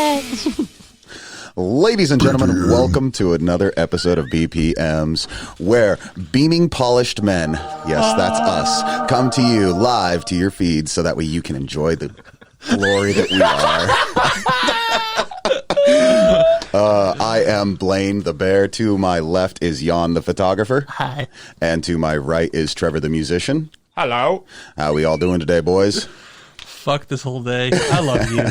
it. Ladies and gentlemen, welcome to another episode of BPMs, where beaming polished men, yes, that's us, come to you live to your feeds so that way you can enjoy the glory that we are. I am Blaine the Bear. To my left is Jan the photographer. Hi. And to my right is Trevor the musician. Hello. How we all doing today, boys? Fuck this whole day. I love you.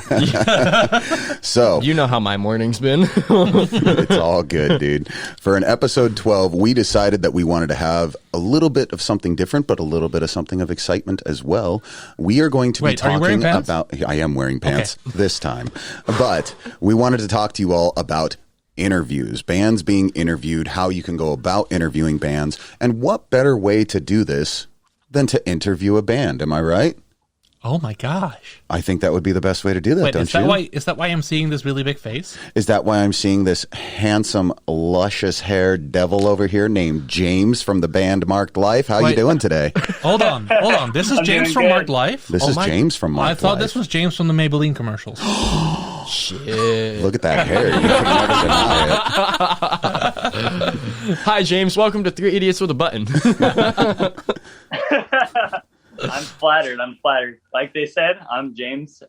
So You know how my morning's been. it's all good, dude. For an episode 12, we decided that we wanted to have a little bit of something different, but a little bit of something of excitement as well. We are going to be Wait, are you wearing talking pants? about... I am wearing pants this time. But we wanted to talk to you all about interviews, bands being interviewed, how you can go about interviewing bands, and what better way to do this than to interview a band. Am I right? Oh my gosh. I think that would be the best way to do that, Wait, don't you? is that why I'm seeing this really big face? Is that why I'm seeing this handsome, luscious-haired devil over here named James from the band Marked Life? How you doing today? Hold on. This is James from Marked Life? This is James from Marked I thought Life. this was James from the Maybelline commercials. Shit. Look at that hair. You could never deny it. Hi, James. Welcome to Three Idiots with a Button. I'm flattered. Like they said, I'm James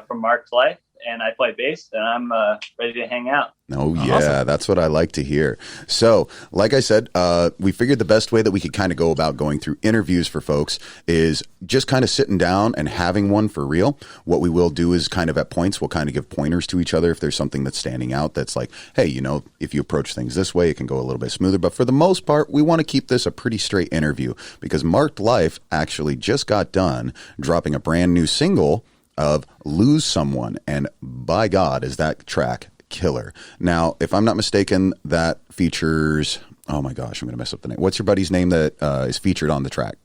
from Marked Life, and I play bass, and I'm ready to hang out. Oh, yeah. Awesome. That's what I like to hear. So, like I said, we figured the best way that we could kind of go about going through interviews for folks is just kind of sitting down and having one for real. What we will do is kind of at points, we'll kind of give pointers to each other if there's something that's standing out that's like, hey, you know, if you approach things this way, it can go a little bit smoother. But for the most part, we want to keep this a pretty straight interview because Marked Life actually just got done dropping a brand new single of Lose Someone. And by God, is that track killer. Now, if I'm not mistaken, that features, oh my gosh, I'm going to mess up the name. What's your buddy's name that is featured on the track?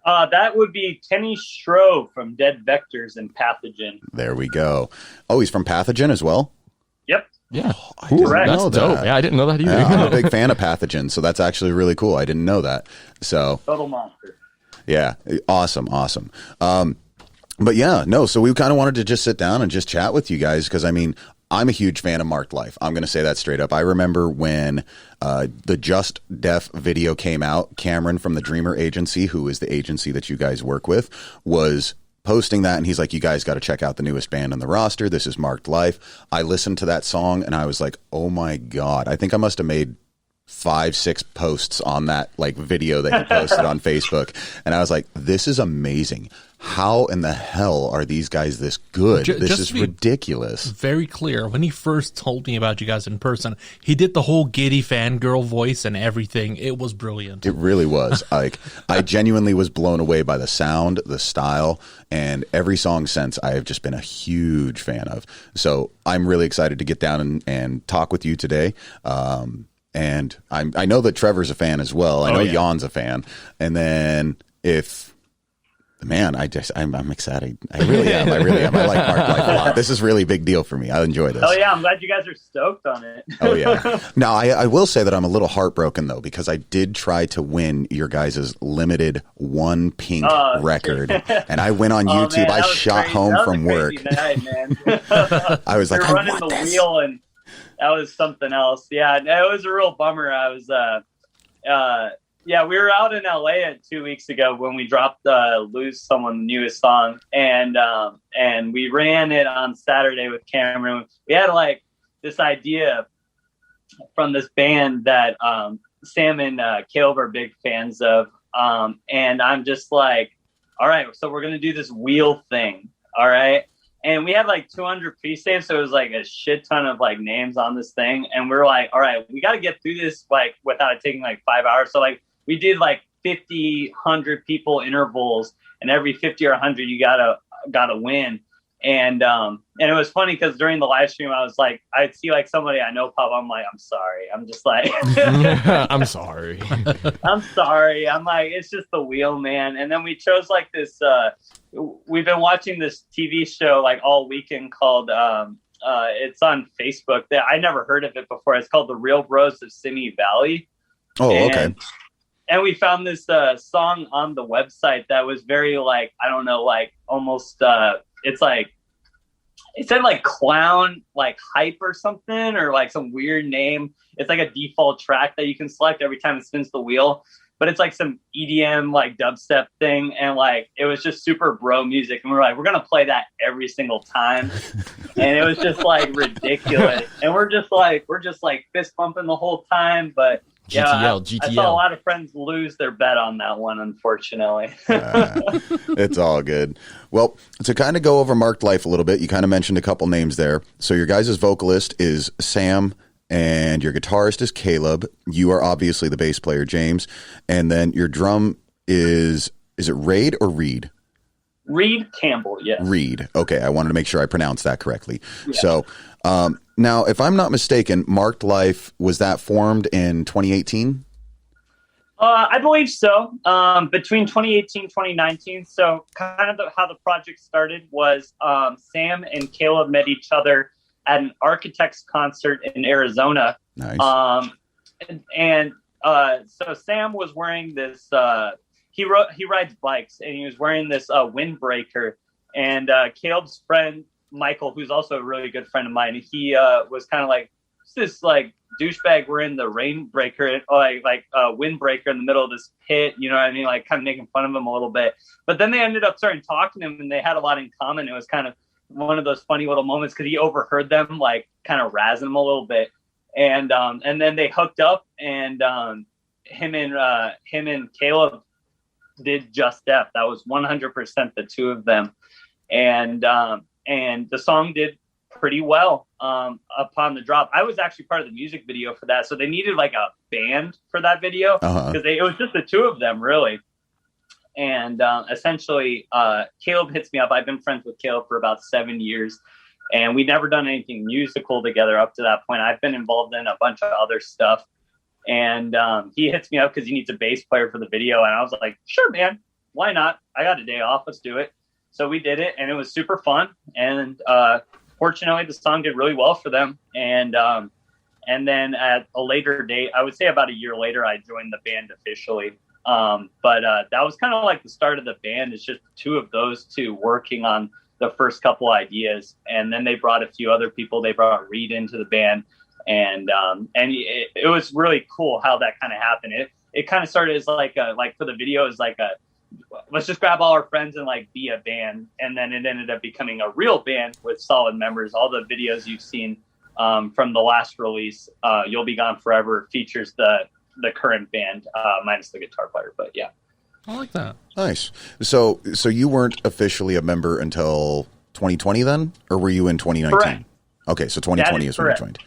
That would be Kenny Stroh from Dead Vectors and Pathogen. There we go. Oh, he's from Pathogen as well? Yep. Yeah. I didn't Correct. That's know dope. that. Yeah, I didn't know that either. Yeah, I'm a big fan of Pathogen, so that's actually really cool. I didn't know that. So, Total monster. yeah, awesome. But yeah, no, so we kind of wanted to just sit down and just chat with you guys because, I mean, I'm a huge fan of Marked Life. I'm going to say that straight up. I remember when the Just Def video came out, Cameron from the Dreamer Agency, who is the agency that you guys work with, was posting that, and he's like, you guys got to check out the newest band on the roster. This is Marked Life. I listened to that song, and I was like, oh my God. I think I must have made 5-6 posts on that like video that he posted on Facebook, and I was like, this is amazing. How in the hell are these guys this good? This just is to be ridiculous. Very clear. When he first told me about you guys in person, he did the whole giddy fangirl voice and everything. It was brilliant. It really was. Like, I genuinely was blown away by the sound, the style, and every song since I have just been a huge fan of. So I'm really excited to get down and talk with you today. And I know that Trevor's a fan as well. I know Jan's a fan. And then I'm excited. I really am. I like Marked Life a lot. This is really a big deal for me. I enjoy this. Oh yeah, I'm glad you guys are stoked on it. Oh, yeah. Now, I will say that I'm a little heartbroken, though, because I did try to win your guys' limited One Pink record. And I went on YouTube. Man, I shot crazy. home That was from a work. crazy night, man. I was like, You're I running want the this. wheel, and that was something else. Yeah, it was a real bummer. I was we were out in LA 2 weeks ago when we dropped Lose Someone, the newest song, and we ran it on Saturday with Cameron. We had like this idea from this band that Sam and Caleb are big fans of, and I'm just like, all right, so we're gonna do this wheel thing, all right. And we had like 200 pre-saves, so it was like a shit ton of like names on this thing. And we're like, all right, we got to get through this like without it taking like 5 hours. So like we did like 50, 100 people intervals, and every 50 or 100 you gotta win. And it was funny because during the live stream I was like, I'd see like somebody I know pop. I'm like, I'm sorry. I'm just like, I'm sorry. I'm sorry. I'm like, it's just the wheel, man. And then we chose like this. We've been watching this TV show like all weekend called. It's on Facebook. That I never heard of it before. It's called The Real Bros of Simi Valley. Oh, okay. And we found this song on the website that was very like, I don't know, like almost. It's like it said like clown, like hype or something, or like some weird name. It's like a default track that you can select every time it spins the wheel. But it's like some EDM, like dubstep thing. And like, it was just super bro music. And we were like, we're going to play that every single time. And it was just like ridiculous. And we're just like fist pumping the whole time. But yeah, GTL. I saw a lot of friends lose their bet on that one, unfortunately. It's all good. Well, to kind of go over Marked Life a little bit, you kind of mentioned a couple names there. So your guys' vocalist is Sam, and your guitarist is Caleb. You are obviously the bass player, James. And then your drum is it Raid or Reed? Reed Campbell, yes. Reed. Okay, I wanted to make sure I pronounced that correctly. Yeah. So now, if I'm not mistaken, Marked Life, was that formed in 2018? I believe so. Between 2018 and 2019. So kind of how the project started was Sam and Caleb met each other at an Architects concert in Arizona. Nice. So Sam was wearing this. He rides bikes, and he was wearing this windbreaker. And Caleb's friend Michael, who's also a really good friend of mine, he was kind of like this like douchebag wearing the rainbreaker, like windbreaker in the middle of this pit. You know what I mean? Like kind of making fun of him a little bit. But then they ended up starting talking to him, and they had a lot in common. It was kind of one of those funny little moments because he overheard them like kind of razzing him a little bit, and then they hooked up, and him and Caleb did Just Death. That was 100% the two of them, and the song did pretty well upon the drop. I was actually part of the music video for that, so they needed like a band for that video because it was just the two of them really. And essentially, Caleb hits me up. I've been friends with Caleb for about 7 years, and we'd never done anything musical together up to that point. I've been involved in a bunch of other stuff. And he hits me up because he needs a bass player for the video. And I was like, sure, man, why not? I got a day off. Let's do it. So we did it, and it was super fun. And fortunately, the song did really well for them. And then at a later date, I would say about a year later, I joined the band officially. But that was kind of like the start of the band. It's just two of those two working on the first couple ideas. And then they brought a few other people. They brought Reed into the band. And it was really cool how that kind of happened. It kind of started as like for the video is like let's just grab all our friends and like be a band. And then it ended up becoming a real band with solid members. All the videos you've seen from the last release, You'll Be Gone Forever, features the current band minus the guitar player. But yeah, I like that. Nice. So you weren't officially a member until 2020 then, or were you in 2019? Correct. Okay, so 2020 is when you joined.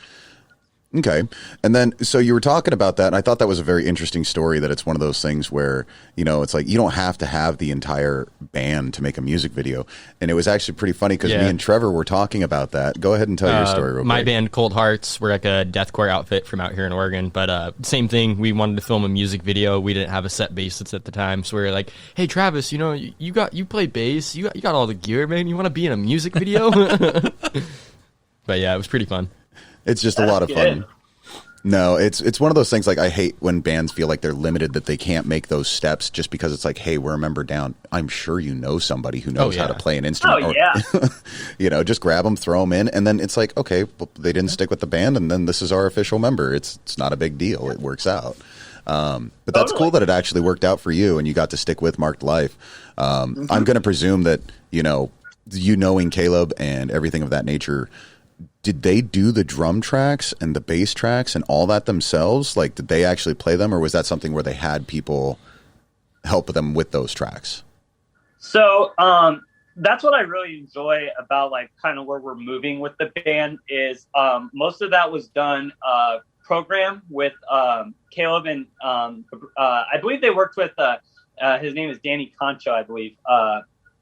Okay. And then, so you were talking about that, and I thought that was a very interesting story, that it's one of those things where, you know, it's like you don't have to have the entire band to make a music video. And it was actually pretty funny because me and Trevor were talking about that. Go ahead and tell your story real quick. My band, Cold Hearts, we're like a deathcore outfit from out here in Oregon. But same thing, we wanted to film a music video. We didn't have a set bassist at the time. So we were like, hey, Travis, you know, you play bass. You got all the gear, man. You want to be in a music video? But yeah, it was pretty fun. It's just a lot of fun. No, it's one of those things, like, I hate when bands feel like they're limited, that they can't make those steps just because it's like, hey, we're a member down. I'm sure you know somebody who knows how to play an instrument. Oh, yeah. You know, just grab them, throw them in, and then it's like, okay, well, they didn't stick with the band, and then this is our official member. It's not a big deal. It works out. But that's cool that it actually worked out for you and you got to stick with Marked Life. I'm going to presume that, you knowing Caleb and everything of that nature, did they do the drum tracks and the bass tracks and all that themselves? Like, did they actually play them, or was that something where they had people help them with those tracks? So that's what I really enjoy about, like, kind of where we're moving with the band is most of that was done program with Caleb, and I believe they worked with his name is Danny Concho, I believe.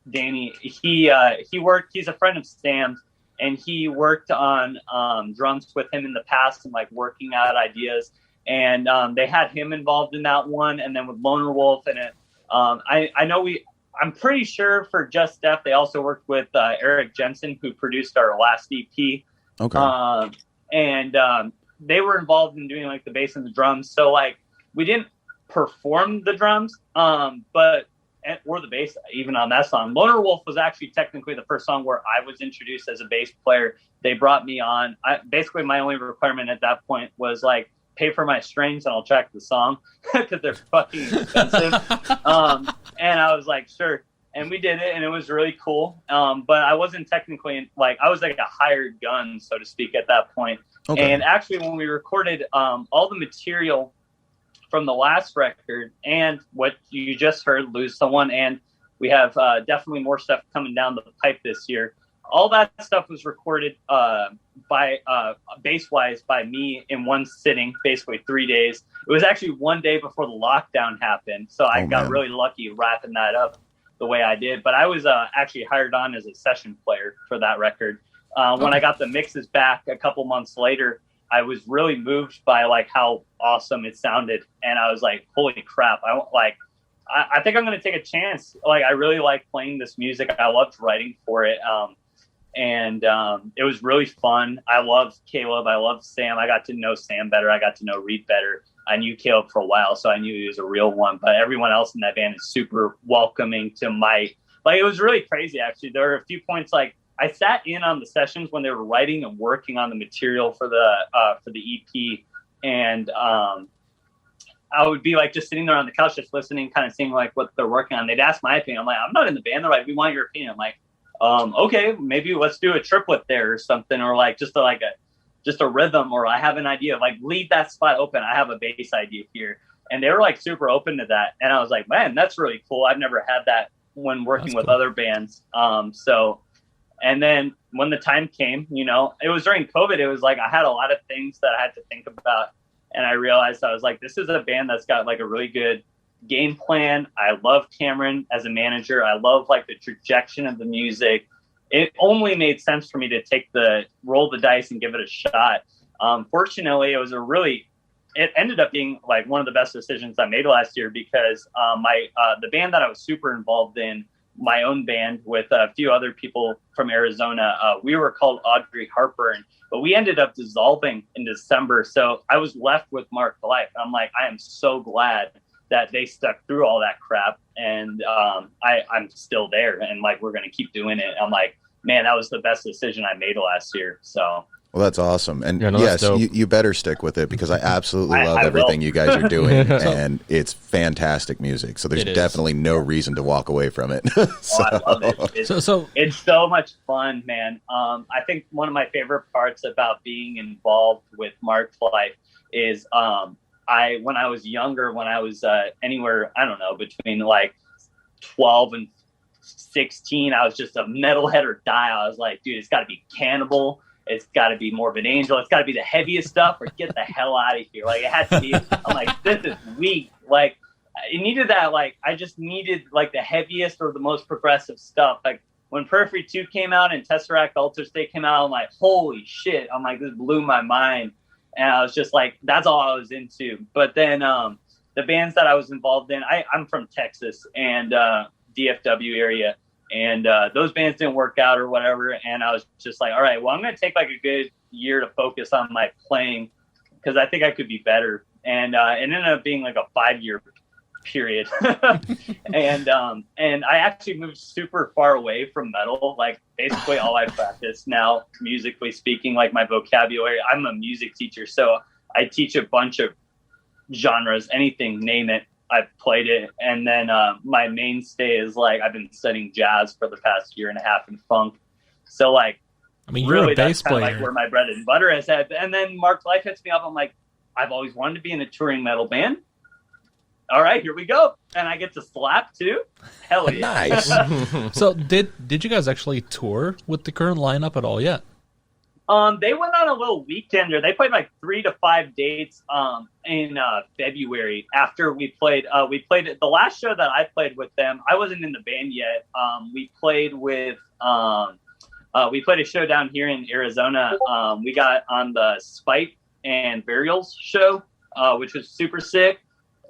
Danny, he's a friend of Sam's, and he worked on drums with him in the past and like working out ideas. And they had him involved in that one. And then with Loner Wolf and I'm pretty sure for Just Death, they also worked with Eric Jensen, who produced our last EP. Okay. They were involved in doing like the bass and the drums. So like we didn't perform the drums, and or the bass even on that song. Loner Wolf was actually technically the first song where I was introduced as a bass player. They brought me on. Basically, my only requirement at that point was like, pay for my strings and I'll track the song because they're fucking expensive. And I was like, sure. And we did it, and it was really cool. But I wasn't technically like, I was like a hired gun, so to speak, at that point. Okay. And actually, when we recorded all the material from the last record and what you just heard, Lose Someone, and we have definitely more stuff coming down the pipe this year. All that stuff was recorded by bass-wise by me in one sitting, basically 3 days. It was actually one day before the lockdown happened, so I got really lucky wrapping that up the way I did. But I was actually hired on as a session player for that record. When I got the mixes back a couple months later, I was really moved by like how awesome it sounded, and I was like, "Holy crap!" I think I'm going to take a chance. Like, I really like playing this music. I loved writing for it. And it was really fun. I loved Caleb. I loved Sam. I got to know Sam better. I got to know Reed better. I knew Caleb for a while, so I knew he was a real one. But everyone else in that band is super welcoming to my, like, it was really crazy, actually. There were a few points, like, I sat in on the sessions when they were writing and working on the material for the EP. And I would be, like, just sitting there on the couch, just listening, kind of seeing, like, what they're working on. They'd ask my opinion. I'm like, I'm not in the band. They're like, we want your opinion. I'm like, okay, maybe let's do a triplet there or something, or like just a rhythm, or I have an idea, like leave that spot open. I have a bass idea here. And they were like super open to that. And I was like, man, that's really cool. I've never had that when working with other bands. And then when the time came, you know, it was during COVID. It was like, I had a lot of things that I had to think about. And I realized I was like, this is a band that's got like a really good game plan. I love Cameron as a manager. I love like the trajectory of the music. It only made sense for me to roll the dice and give it a shot. Fortunately, it ended up being like one of the best decisions I made last year, because the band that I was super involved in, my own band with a few other people from Arizona, we were called Audrey Harper, but we ended up dissolving in December. So I was left with Mark Life. I'm like, I am so glad that they stuck through all that crap, and I'm still there, and like we're gonna keep doing it. I'm like, man, that was the best decision I made last year. So, well, that's awesome, and yes, you better stick with it, because I absolutely love everything you guys are doing, and it's fantastic music. So there's definitely no reason to walk away from it. I love it. It's so much fun, man. I think one of my favorite parts about being involved with Mark's Life is when I was younger, when I was anywhere, I don't know, between like 12 and 16, I was just a metalhead or die. I was like, dude, it's got to be Cannibal. It's got to be Morbid Angel. It's got to be the heaviest stuff, or get the hell out of here. Like, it had to be. I'm like, this is weak. Like, it needed that. Like, I just needed like the heaviest or the most progressive stuff. Like, when Periphery 2 came out and Tesseract Alter State came out, I'm like, holy shit. I'm like, this blew my mind. And I was just like, that's all I was into. But then the bands that I was involved in, I'm from Texas and DFW area. And those bands didn't work out or whatever. And I was just like, all right, well, I'm going to take like a good year to focus on my playing, because I think I could be better. And it ended up being like a 5-year period. and I actually moved super far away from metal. Like, basically all I practice now, musically speaking, like my vocabulary, I'm a music teacher, so I teach a bunch of genres, anything, name it, I've played it. And then my mainstay is like, I've been studying jazz for the past year and a half, and funk. So like, I mean, really, you're a bass that's kind player. of like where my bread and butter is at. And then Mark Life hits me up. I'm like, I've always wanted to be in a touring metal band. All right, here we go. And I get to slap too. Hell yeah. Nice. So did you guys actually tour with the current lineup at all yet? They went on a little weekender. They played like 3 to 5 dates in February after we played. The last show that I played with them, I wasn't in the band yet. We played a show down here in Arizona. We got on the Spite and Burials show, which was super sick.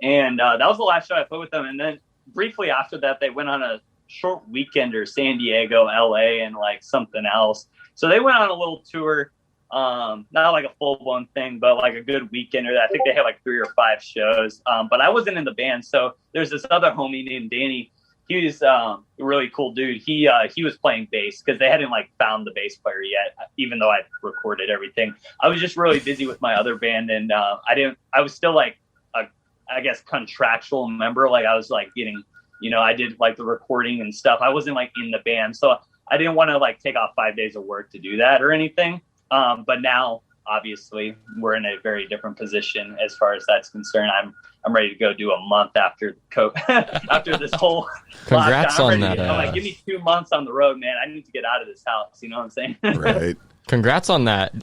And that was the last show I played with them. And then briefly after that, they went on a short weekender, San Diego, LA, and like something else. So they went on a little tour, not like a full-blown thing, but like a good weekender. I think they had like 3 or 5 shows. But I wasn't in the band. So there's this other homie named Danny he was a really cool dude. He was playing bass because they hadn't like found the bass player yet, even though I recorded everything. I was just really busy with my other band, and I was still like I guess contractual member. Like I was like getting, I did like the recording and stuff. I wasn't like in the band, so I didn't want to like take off 5 days of work to do that or anything. But now obviously we're in a very different position as far as that's concerned. I'm ready to go do a month after after this whole Congrats lockdown. on that. I'm like, give me 2 months on the road, man. I need to get out of this house. You know what I'm saying? Right. Congrats on that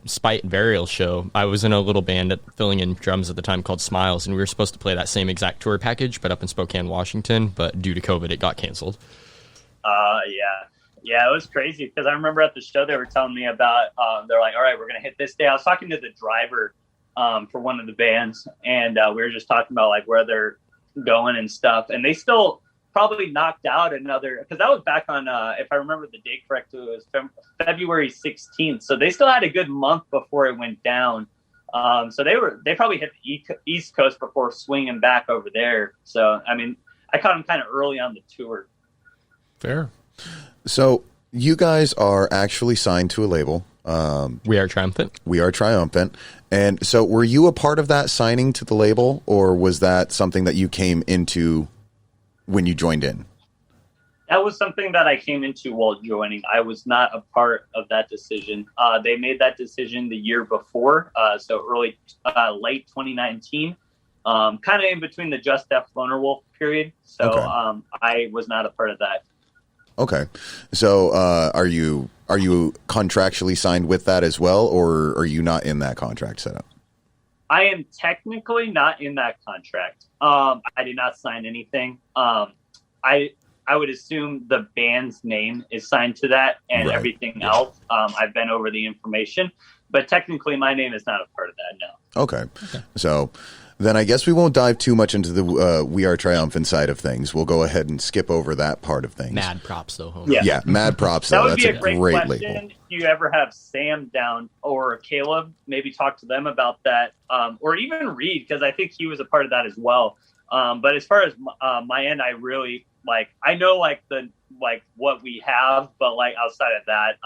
Spite Burial show. I was in a little band filling in drums at the time called Smiles, and we were supposed to play that same exact tour package, but up in Spokane, Washington. But due to COVID, it got canceled. Yeah, it was crazy because I remember at the show they were telling me about, they're like, all right, we're going to hit this day. I was talking to the driver for one of the bands, and we were just talking about like where they're going and stuff. And they still probably knocked out another, because that was back on, if I remember the date correctly, it was February 16th. So they still had a good month before it went down. So they probably hit the East Coast before swinging back over there. So, I mean, I caught them kind of early on the tour. Fair. So you guys are actually signed to a label. We Are Triumphant. We Are Triumphant. And so were you a part of that signing to the label, or was that something that you came into when you joined in? That was something that I came into while joining. I was not a part of that decision. They made that decision the year before, so late 2019, kind of in between the Just Def Loner Wolf period. So okay. I was not a part of that. Okay. So are you contractually signed with that as well, or are you not in that contract setup? I am technically not in that contract. I did not sign anything. I would assume the band's name is signed to that, and right. Everything else. I've been over the information, but technically my name is not a part of that. No. Okay. So then I guess we won't dive too much into the We Are Triumphant side of things. We'll go ahead and skip over that part of things. Mad props, though. Homie. Yeah, mad props. That though. would That's be a great question. label. If you ever have Sam down or Caleb, maybe talk to them about that, or even Reed, because I think he was a part of that as well. But as far as my end, I really I know what we have, but outside of that,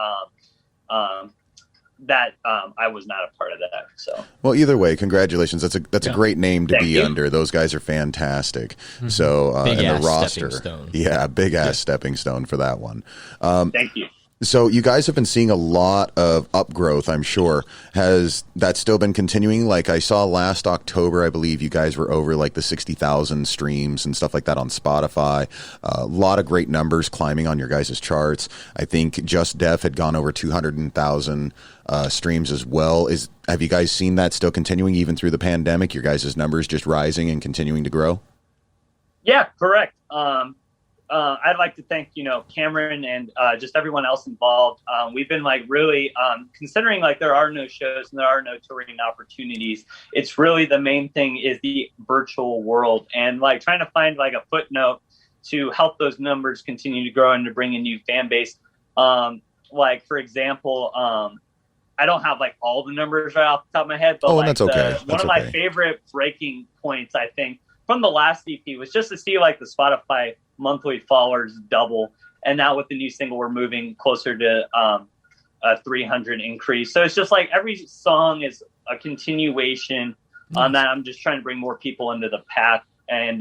I was not a part of that. So, well, either way, congratulations. That's a great name to Thank be you. under. Those guys are fantastic. Mm-hmm. So, big and ass the roster, stepping stone. yeah, big ass stepping stone for that one. Thank you. So you guys have been seeing a lot of upgrowth, I'm sure. Has that still been continuing? Like I saw last October, I believe you guys were over the 60,000 streams and stuff like that on Spotify. A lot of great numbers climbing on your guys' charts. I think Just Def had gone over 200,000 streams as well. Have you guys seen that still continuing even through the pandemic? Your guys' numbers just rising and continuing to grow? Yeah, correct. I'd like to thank, Cameron and just everyone else involved. We've been really considering there are no shows and there are no touring opportunities. It's really the main thing is the virtual world and trying to find a footnote to help those numbers continue to grow and to bring a new fan base. For example, I don't have all the numbers right off the top of my head, but that's okay. One of my favorite breaking points, I think, from the last EP was just to see the Spotify monthly followers double, and now with the new single we're moving closer to a 300 increase. So it's just every song is a continuation on that. I'm just trying to bring more people into the path, and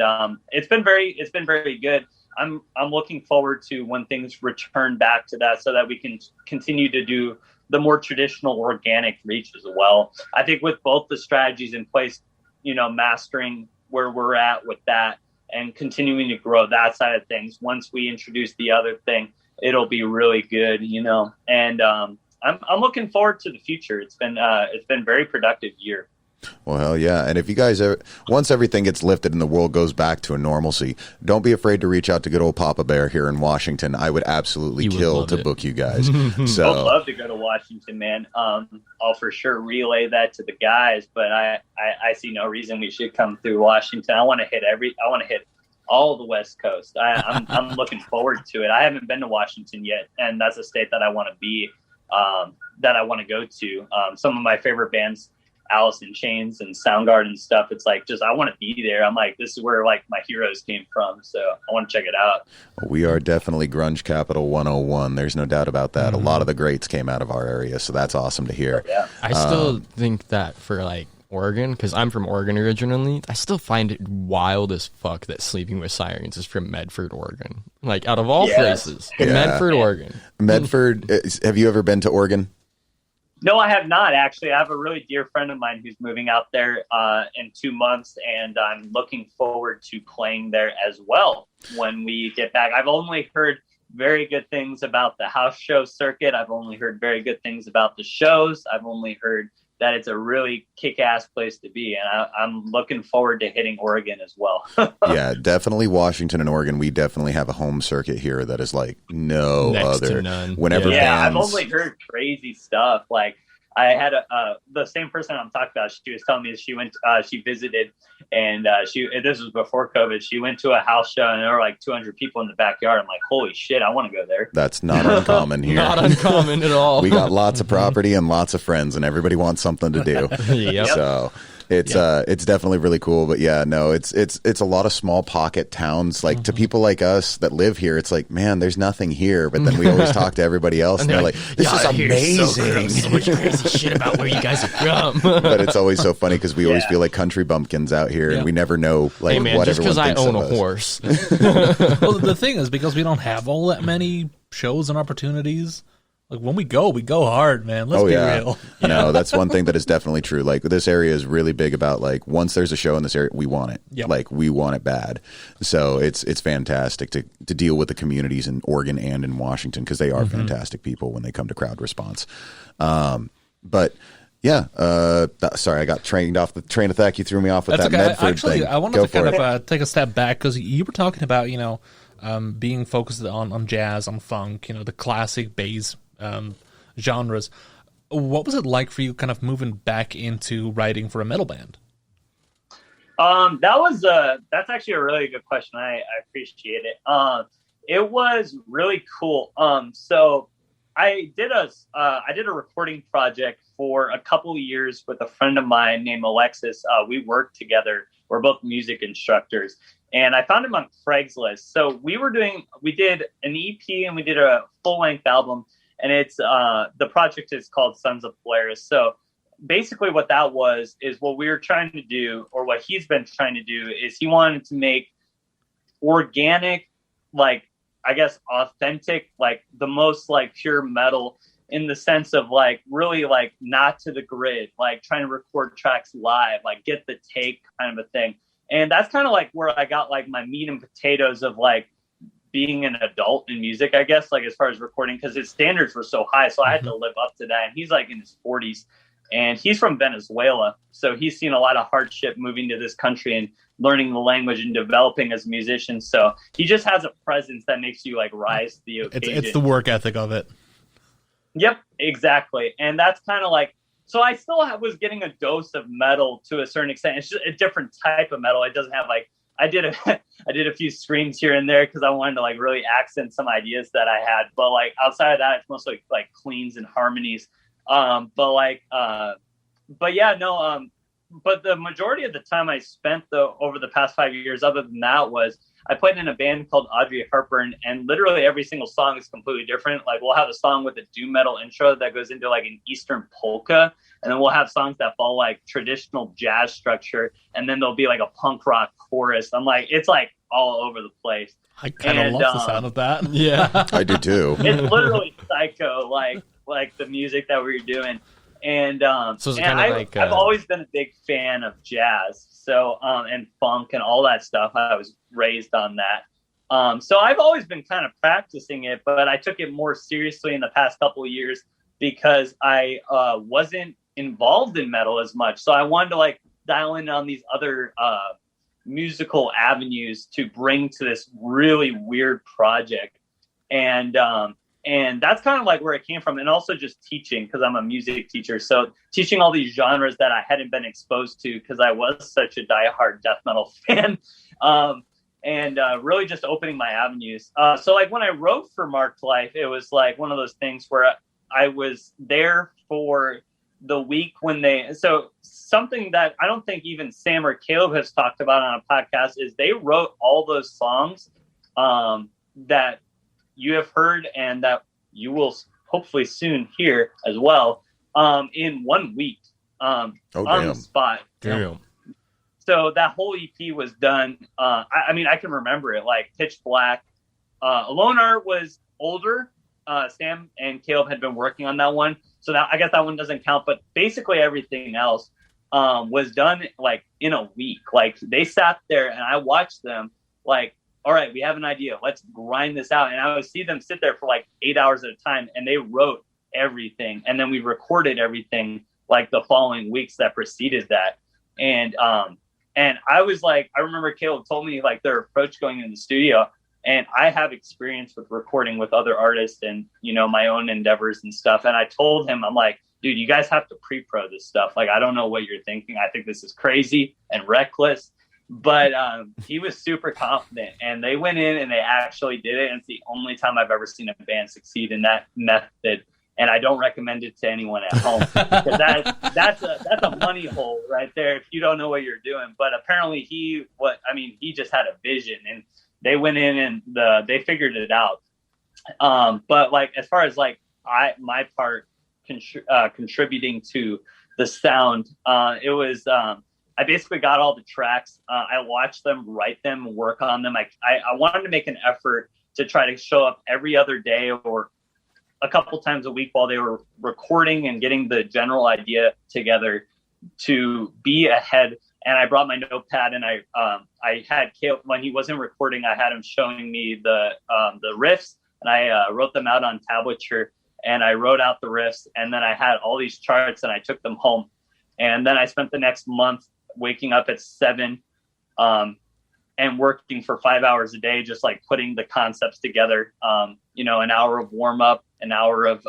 it's been very good. I'm looking forward to when things return back to that, so that we can continue to do the more traditional organic reach as well. I think with both the strategies in place, mastering where we're at with that and continuing to grow that side of things. Once we introduce the other thing, it'll be really good, and I'm looking forward to the future. It's been very productive year. Well, hell yeah. And if you guys once everything gets lifted and the world goes back to a normalcy, don't be afraid to reach out to good old Papa Bear here in Washington. I would absolutely kill to book you guys. So I'd love to go to Washington, man. I'll for sure relay that to the guys, but I see no reason we should come through Washington. I want to hit all the West Coast. I'm looking forward to it. I haven't been to Washington yet, and that's a state that I want to be, that I want to go to. Some of my favorite bands Alice in Chains and Soundgarden and stuff. It's like, just, I want to be there. I'm like, this is where like my heroes came from. So I want to check it out. We are definitely Grunge Capital 101. There's no doubt about that. A lot of the greats came out of our area. So that's awesome to hear. Yeah. I still think that for like Oregon, because I'm from Oregon originally, I still find it wild as fuck that Sleeping with Sirens is from Medford, Oregon. Like, out of all places, Medford, Oregon. Medford, have you ever been to Oregon? No, I have not, actually. I have a really dear friend of mine who's moving out there in 2 months, and I'm looking forward to playing there as well when we get back. I've only heard very good things about the house show circuit. I've only heard very good things about the shows. I've only heard that it's a really kick-ass place to be, and I'm looking forward to hitting Oregon as well. Yeah, definitely Washington and Oregon. We definitely have a home circuit here that is like no Next other. to none. Whenever I've bands, only heard crazy stuff. Like, I had the same person I'm talking about. She was telling me that she went, she visited, and this was before COVID. She went to a house show, and there were like 200 people in the backyard. I'm like, holy shit, I want to go there. that's not uncommon here. Not uncommon at all. We got lots of property and lots of friends, and everybody wants something to do. Yep. So it's definitely really cool. But yeah, no, it's a lot of small pocket towns. Like to people like us that live here, it's like, man, there's nothing here. But then we always talk to everybody else, and they're like, this is amazing. So much crazy shit about where you guys are from. But it's always so funny because we always feel like country bumpkins out here, and we never know like Hey man, what just everyone because I thinks own of a us. horse. Well, the thing is, because we don't have all that many shows and opportunities, like when we go hard, man. Let's be real. No, that's one thing that is definitely true. Like this area is really big about like once there's a show in this area, we want it. Yep. Like we want it bad. So it's fantastic to deal with the communities in Oregon and in Washington because they are fantastic people when they come to crowd response. But yeah, sorry, I got trained off the train of thought. You threw me off with That's that okay. Medford Actually, thing. I wanted Go to for kind it. of take a step back because you were talking about, being focused on jazz, on funk, the classic bass genres. What was it like for you kind of moving back into writing for a metal band? That's actually a really good question. I appreciate it. It was really cool. So I did a recording project for a couple of years with a friend of mine named Alexis. We worked together. We're both music instructors, and I found him on Craigslist. So we did an EP and we did a full length album, and it's the project is called Sons of Polaris. So basically what that is what we were trying to do, or what he's been trying to do, is he wanted to make organic, like, I guess authentic, like the most like pure metal in the sense of like really like not to the grid, like trying to record tracks live, like get the take kind of a thing. And that's kind of like where I got like my meat and potatoes of like being an adult in music, I guess, like as far as recording, because his standards were so high. So I had to live up to that. And he's like in his 40s. And he's from Venezuela, so he's seen a lot of hardship moving to this country and learning the language and developing as a musician. So he just has a presence that makes you like rise to the occasion. It's the work ethic of it. Yep, exactly. And that's kind of like, so I still was getting a dose of metal to a certain extent. It's just a different type of metal. It doesn't have like, I did a few screams here and there because I wanted to like really accent some ideas that I had. But like outside of that, it's mostly like cleans and harmonies. But the majority of the time I spent over the past 5 years, other than that, was I played in a band called Audrey Hepburn, and literally every single song is completely different. Like we'll have a song with a doom metal intro that goes into like an Eastern polka, and then we'll have songs that follow like traditional jazz structure, and then there'll be like a punk rock chorus. I'm like, it's like all over the place. I kind of love the sound of that. Yeah, I do too. It's literally psycho, like the music that we were doing. And so I've always been a big fan of jazz, so and funk and all that stuff. I was raised on that, so I've always been kind of practicing it, but I took it more seriously in the past couple of years because I wasn't involved in metal as much. So I wanted to like dial in on these other musical avenues to bring to this really weird project, and that's kind of like where it came from. And also just teaching, because I'm a music teacher. So teaching all these genres that I hadn't been exposed to because I was such a diehard death metal fan. And really just opening my avenues. So like when I wrote for Marked Life, it was like one of those things where I was there for the week when so something that I don't think even Sam or Caleb has talked about on a podcast is they wrote all those songs that you have heard and that you will hopefully soon hear as well in 1 week on the spot. Damn. So that whole EP was done. I mean, I can remember it like Pitch Black. Alone Art was older. Sam and Caleb had been working on that one. So that, I guess that one doesn't count. But basically everything else was done like in a week. Like they sat there and I watched them like, all right, we have an idea. Let's grind this out. And I would see them sit there for like 8 hours at a time and they wrote everything. And then we recorded everything like the following weeks that preceded that. And I was like, I remember Caleb told me like their approach going in the studio. And I have experience with recording with other artists and, you know, my own endeavors and stuff. And I told him, I'm like, dude, you guys have to pre-pro this stuff. Like, I don't know what you're thinking. I think this is crazy and reckless. But he was super confident. And they went in and they actually did it. And it's the only time I've ever seen a band succeed in that method. And I don't recommend it to anyone at home. Because that's a money hole right there if you don't know what you're doing. But apparently he just had a vision. And they went in and they figured it out. But like, as far as like my part contributing to the sound, it was, I basically got all the tracks. I watched them, write them, work on them. I wanted to make an effort to try to show up every other day or a couple times a week while they were recording and getting the general idea together to be ahead. And I brought my notepad and I had Caleb, when he wasn't recording, I had him showing me the riffs and I wrote them out on tablature and I wrote out the riffs and then I had all these charts and I took them home. And then I spent the next month waking up at 7 and working for 5 hours a day, just like putting the concepts together. You know, an hour of warm up, an hour of,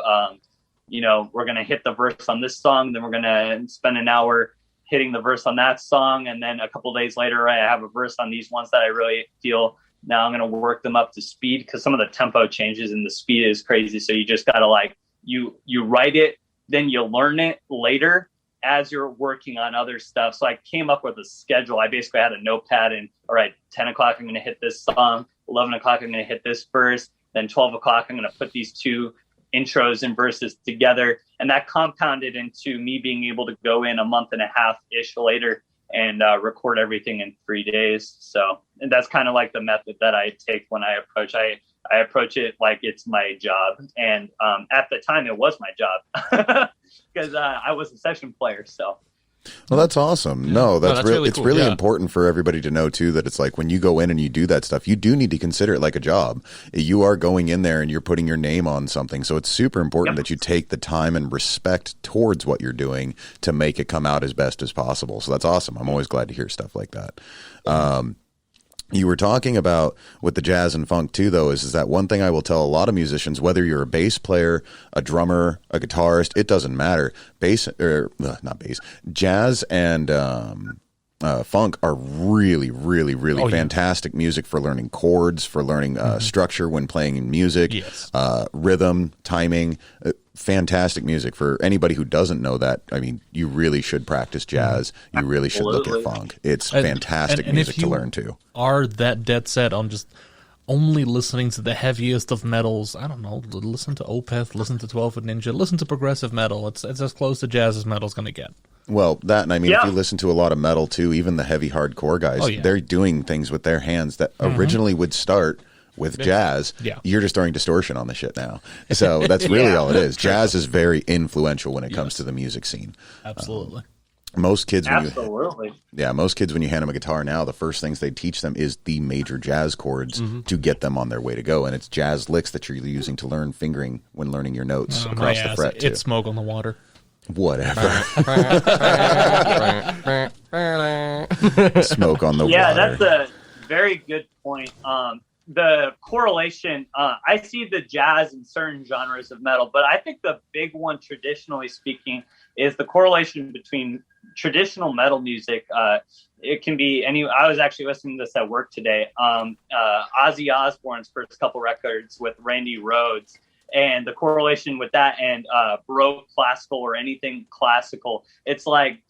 you know, we're going to hit the verse on this song. Then we're going to spend an hour hitting the verse on that song. And then a couple days later, I have a verse on these ones that I really feel now I'm going to work them up to speed because some of the tempo changes and the speed is crazy. So you just got to like, you write it, then you learn it later as you're working on other stuff. So I came up with a schedule. I basically had a notepad and all right, 10 o'clock, I'm going to hit this song. 11 o'clock, I'm going to hit this verse. Then 12 o'clock, I'm going to put these two intros and verses together. And that compounded into me being able to go in a month and a half-ish later and record everything in 3 days. So, and that's kind of like the method that I take when I approach. I approach it like it's my job. And at the time, it was my job because I was a session player. So. Well, that's awesome. No, that's really, it's cool. really important for everybody to know too, that it's like when you go in and you do that stuff, you do need to consider it like a job. You are going in there and you're putting your name on something. So it's super important that you take the time and respect towards what you're doing to make it come out as best as possible. So that's awesome. I'm always glad to hear stuff like that. You were talking about with the jazz and funk too, though, is that one thing I will tell a lot of musicians, whether you're a bass player, a drummer, a guitarist, it doesn't matter. Not bass, jazz and funk are really, really, really fantastic music for learning chords, for learning structure when playing in music, rhythm, timing. Fantastic music for anybody who doesn't know that. I mean, you really should practice jazz. You really should look at funk. It's fantastic music to learn too. Are that dead set on just only listening to the heaviest of metals? I don't know. Listen to Opeth, listen to 12-Foot Ninja, listen to progressive metal. It's as close to jazz as metal's going to get. Well, that, and I mean, if you listen to a lot of metal too, even the heavy hardcore guys, they're doing things with their hands that originally would start with jazz. You're just throwing distortion on the shit now. So that's really all it is. Jazz is very influential when it comes to the music scene. Absolutely. Most kids, when you hand them a guitar now, the first things they teach them is the major jazz chords to get them on their way to go. And it's jazz licks that you're using to learn fingering when learning your notes across the fret too. It's Smoke on the Water. Whatever. Smoke on the water. Yeah, that's a very good point. The correlation, I see the jazz in certain genres of metal, but I think the big one, traditionally speaking, is the correlation between traditional metal music. It can be I was actually listening to this at work today. Ozzy Osbourne's first couple records with Randy Rhoads and the correlation with that and Baroque classical or anything classical, it's like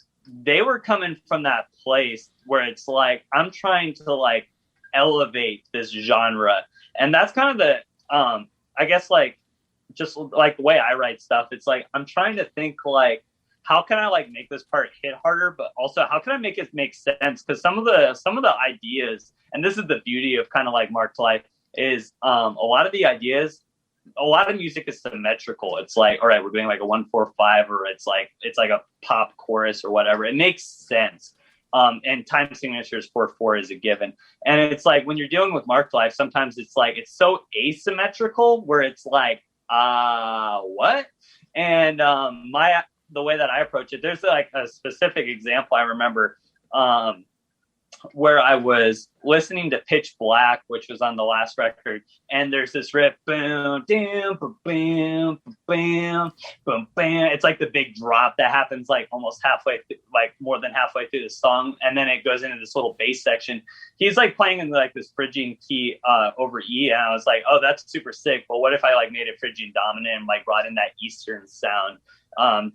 they were coming from that place where it's like, I'm trying to like elevate this genre. And that's kind of the, I guess like, just like the way I write stuff, it's like, I'm trying to think like, how can I like make this part hit harder, but also how can I make it make sense? Because some of the ideas, and this is the beauty of kind of like Marked Life, is a lot of the ideas, a lot of music is symmetrical. It's like, all right, we're doing like a 1-4-5, or it's like a pop chorus or whatever. It makes sense. And time signatures 4/4 is a given. And it's like when you're dealing with Marked Life, sometimes it's like it's so asymmetrical where it's like, what? And the way that I approach it, there's like a specific example I remember where I was listening to Pitch Black, which was on the last record, and there's this riff, boom, boom, boom, boom, boom, boom, boom. It's like the big drop that happens like almost halfway, like more than halfway through the song, and then it goes into this little bass section. He's like playing in like this Phrygian key over E, and I was like, oh, that's super sick. But what if I like made it Phrygian dominant and like brought in that Eastern sound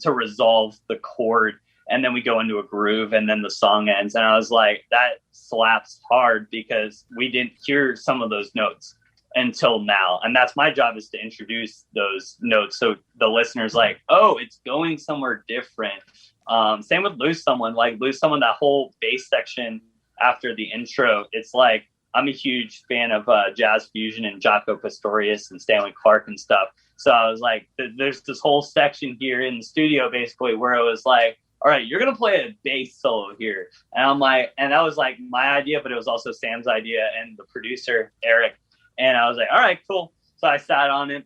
to resolve the chord? And then we go into a groove and then the song ends. And I was like, that slaps hard because we didn't hear some of those notes until now. And that's my job, is to introduce those notes. So the listener's like, oh, it's going somewhere different. Same with Lose Someone, that whole bass section after the intro. It's like, I'm a huge fan of jazz fusion and Jaco Pastorius and Stanley Clarke and stuff. So I was like, there's this whole section here in the studio basically where it was like, all right, you're going to play a bass solo here. And I'm like, and that was like my idea, but it was also Sam's idea and the producer, Eric. And I was like, all right, cool. So I sat on it,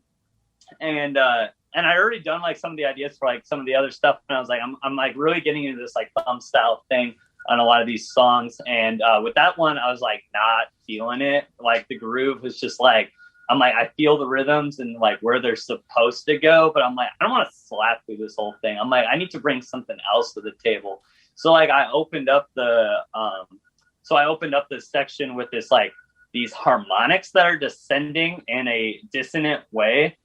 and I already done like some of the ideas for like some of the other stuff. And I was like, I'm like really getting into this like thumb style thing on a lot of these songs. And with that one, I was like not feeling it. Like the groove was just like, I'm like, I feel the rhythms and like where they're supposed to go, but I'm like, I don't want to slap through this whole thing. I'm like, I need to bring something else to the table. So like I opened up the section with this like these harmonics that are descending in a dissonant way.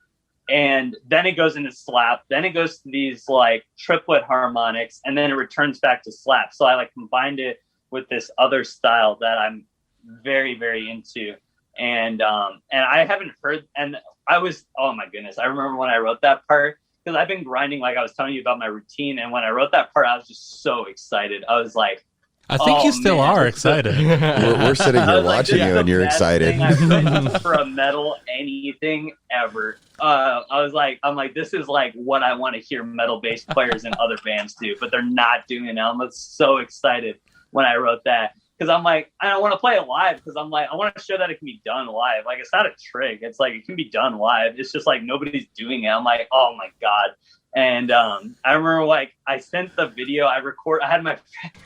And then it goes into slap. Then it goes to these like triplet harmonics, and then it returns back to slap. So I like combined it with this other style that I'm very, very into. And I haven't heard, and I was, oh my goodness, I remember when I wrote that part, because I've been grinding, like I was telling you about my routine, and when I wrote that part, I was just so excited. I was like, I think you still are excited. We're sitting here watching you, and you're excited. I've written for a metal anything ever. I'm like, this is like what I want to hear metal bass players in other bands do, but they're not doing it. I'm so excited when I wrote that. Because I'm like, I don't want to play it live, because I'm like, I want to show that it can be done live. Like, it's not a trick. It's like, it can be done live. It's just like, nobody's doing it. I'm like, oh my God. And I remember like, I sent the video, I had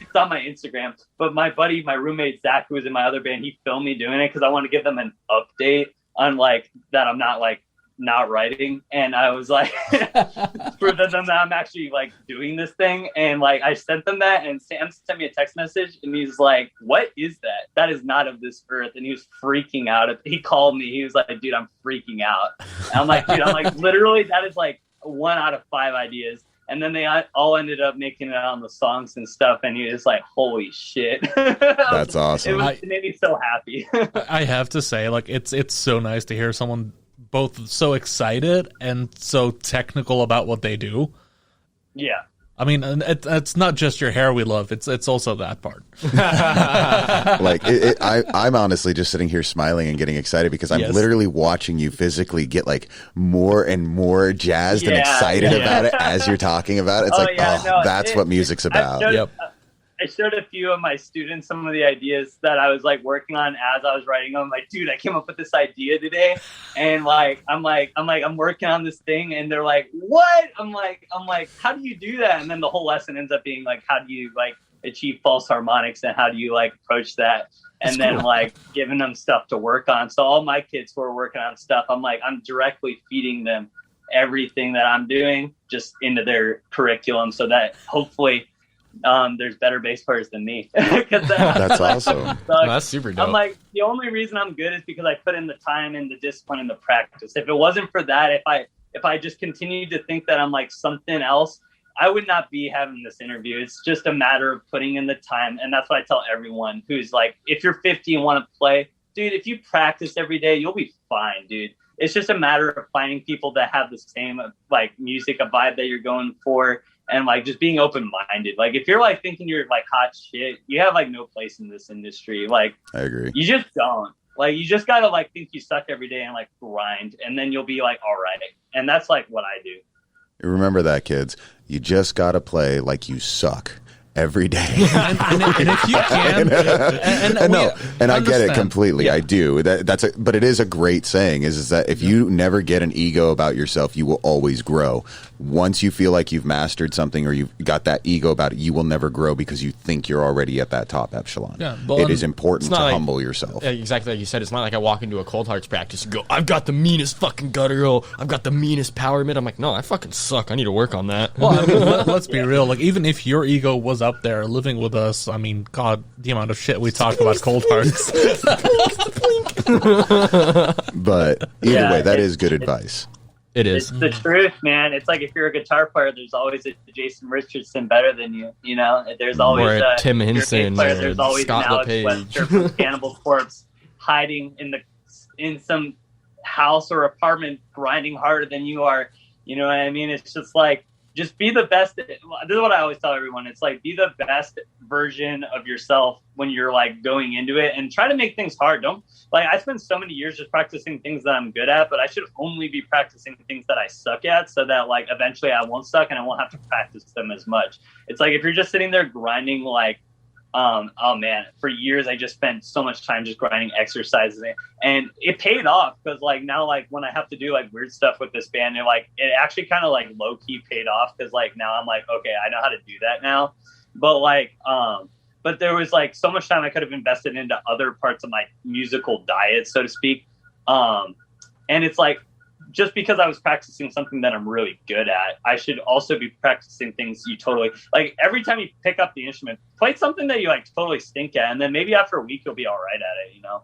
it's on my Instagram, but my buddy, my roommate, Zach, who was in my other band, he filmed me doing it because I want to give them an update on like, that I'm not like, not writing. And I was like, prove to them that I'm actually like doing this thing. And like I sent them that, and Sam sent me a text message, and he's like, what is that? That is not of this earth. And he was freaking out. He called me, he was like, dude, I'm freaking out. And I'm like, dude, literally, that is like 1 out of 5 ideas. And then they all ended up making it on the songs and stuff, and he was like, holy shit. That's awesome. It made me so happy. I have to say, like, it's so nice to hear someone both so excited and so technical about what they do. Yeah. I mean, it's not just your hair we love. It's also that part. Like, I'm honestly just sitting here smiling and getting excited because I'm literally watching you physically get like more and more jazzed and excited about it as you're talking about it. It's that's what music's about. I showed a few of my students some of the ideas that I was like working on as I was writing them. I'm like, dude, I came up with this idea today, and like I'm working on this thing, and they're like, what? I'm like, how do you do that? And then the whole lesson ends up being like, how do you like achieve false harmonics, and how do you like approach that? And then like giving them stuff to work on. So all my kids who are working on stuff, I'm directly feeding them everything that I'm doing just into their curriculum, so that hopefully there's better bass players than me. That's awesome. Oh, that's super dope. I'm like, the only reason I'm good is because I put in the time and the discipline and the practice. If it wasn't for that, if I just continued to think that I'm like something else, I would not be having this interview. It's just a matter of putting in the time. And that's what I tell everyone who's like, if you're 50 and want to play, dude, if you practice every day, you'll be fine, dude. It's just a matter of finding people that have the same like music, a vibe that you're going for, and like just being open-minded. Like if you're like thinking you're like hot shit, you have like no place in this industry. Like I agree. You just don't. Like you just gotta like think you suck every day and like grind, and then you'll be like, all right. And that's like what I do. Remember that, kids. You just gotta play like you suck every day. and if you can, and I get it completely. Yeah. I do. But it is a great saying. Is that if you never get an ego about yourself, you will always grow. Once you feel like you've mastered something or you've got that ego about it, you will never grow because you think you're already at that top echelon. Yeah, it is important to humble yourself. Exactly like you said. It's not like I walk into a Cold Hearts practice and go, I've got the meanest fucking guttural, I've got the meanest power mid. I'm like, no, I fucking suck. I need to work on that. Well, I mean, let's be real. Like even if your ego was up there living with us, I mean, God, the amount of shit we talk about Cold Hearts. But either way, that is good advice. It is. It's the truth, man. It's like if you're a guitar player, there's always a Jason Richardson better than you. You know, there's always a Tim Henson. There's always Scott an Alex LePage. Webster from Cannibal Corpse hiding in some house or apartment, grinding harder than you are. You know what I mean? It's just like, just be the best. This is what I always tell everyone. It's like, be the best version of yourself when you're like going into it, and try to make things hard. Don't like, I spent so many years just practicing things that I'm good at, but I should only be practicing things that I suck at, so that like eventually I won't suck and I won't have to practice them as much. It's like if you're just sitting there grinding, like, oh man, for years I just spent so much time just grinding exercises, and it paid off because like now, like when I have to do like weird stuff with this band, it actually kind of like low key paid off because like now I'm like, okay, I know how to do that now. But like but there was like so much time I could have invested into other parts of my musical diet, so to speak. And it's like, just because I was practicing something that I'm really good at, I should also be practicing things you totally like. Every time you pick up the instrument, play something that you like totally stink at, and then maybe after a week you'll be all right at it, you know?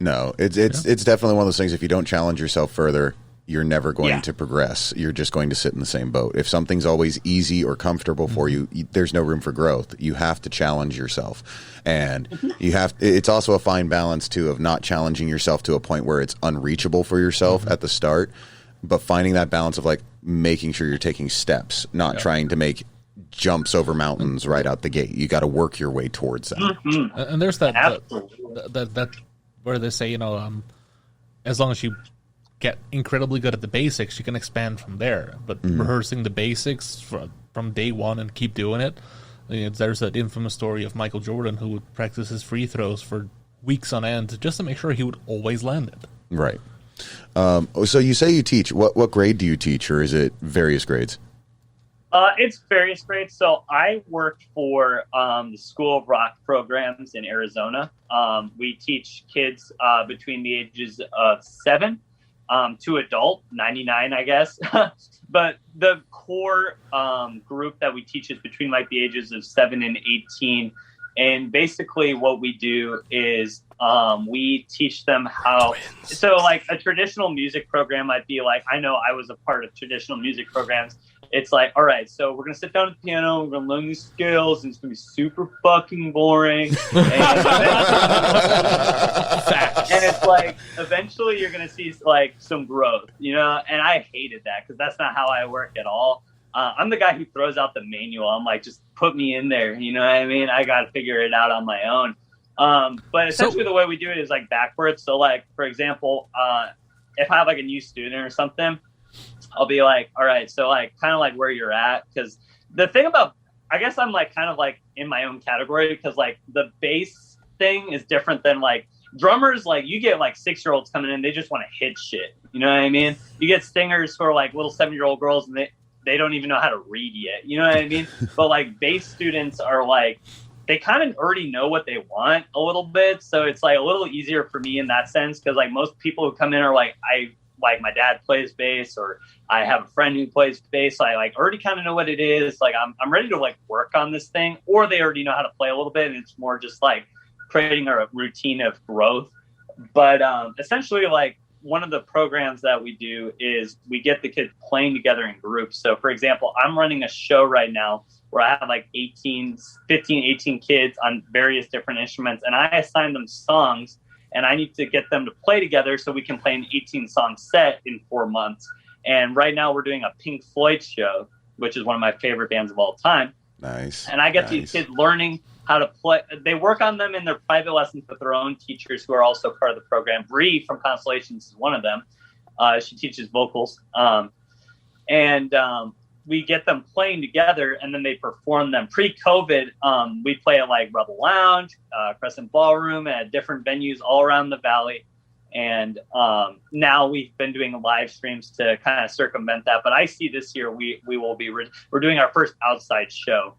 No, it's definitely one of those things. If you don't challenge yourself further, you're never going to progress. You're just going to sit in the same boat. If something's always easy or comfortable for you, there's no room for growth. You have to challenge yourself. And it's also a fine balance too of not challenging yourself to a point where it's unreachable for yourself at the start, but finding that balance of like making sure you're taking steps, not trying to make jumps over mountains right out the gate. You got to work your way towards that. And there's that where they say, you know, as long as you get incredibly good at the basics, you can expand from there. But rehearsing the basics from day one and keep doing it. There's that infamous story of Michael Jordan who would practice his free throws for weeks on end just to make sure he would always land it. Right. So you say you teach. What grade do you teach, or is it various grades? It's various grades. So I worked for the School of Rock programs in Arizona. We teach kids between the ages of 7 to adult, 99, I guess. But the core group that we teach is between like the ages of 7 and 18. And basically what we do is we teach them how. So like a traditional music program might be like, I know I was a part of traditional music programs. It's like, all right, so we're going to sit down at the piano, we're going to learn these scales, and it's going to be super fucking boring. And it's like, eventually you're going to see like some growth, you know? And I hated that because that's not how I work at all. I'm the guy who throws out the manual. I'm like, just put me in there. You know what I mean? I got to figure it out on my own. But essentially the way we do it is like backwards. So like, for example, if I have like a new student or something, I'll be like, all right, so like kind of like where you're at. Because the thing about, I guess I'm like kind of like in my own category because like the bass thing is different than like drummers. Like you get like 6-year-olds coming in, they just want to hit shit. You know what I mean? You get singers who are like little 7-year-old girls and they don't even know how to read yet. You know what I mean? But like bass students are like, they kind of already know what they want a little bit. So it's like a little easier for me in that sense. Cause like most people who come in are like, like my dad plays bass, or I have a friend who plays bass. I like already kind of know what it is. Like I'm ready to like work on this thing, or they already know how to play a little bit, and it's more just like creating a routine of growth. But essentially, like one of the programs that we do is we get the kids playing together in groups. So for example, I'm running a show right now where I have like 18 kids on various different instruments, and I assign them songs, and I need to get them to play together so we can play an 18-song set in 4 months. And right now we're doing a Pink Floyd show, which is one of my favorite bands of all time. Nice. And I get these kids learning how to play. They work on them in their private lessons with their own teachers who are also part of the program. Bree from Constellations is one of them. She teaches vocals. We get them playing together, and then they perform them. Pre-COVID, we play at like Rebel Lounge, Crescent Ballroom, and at different venues all around the Valley. And now we've been doing live streams to kind of circumvent that. But I see this year we're doing our first outside show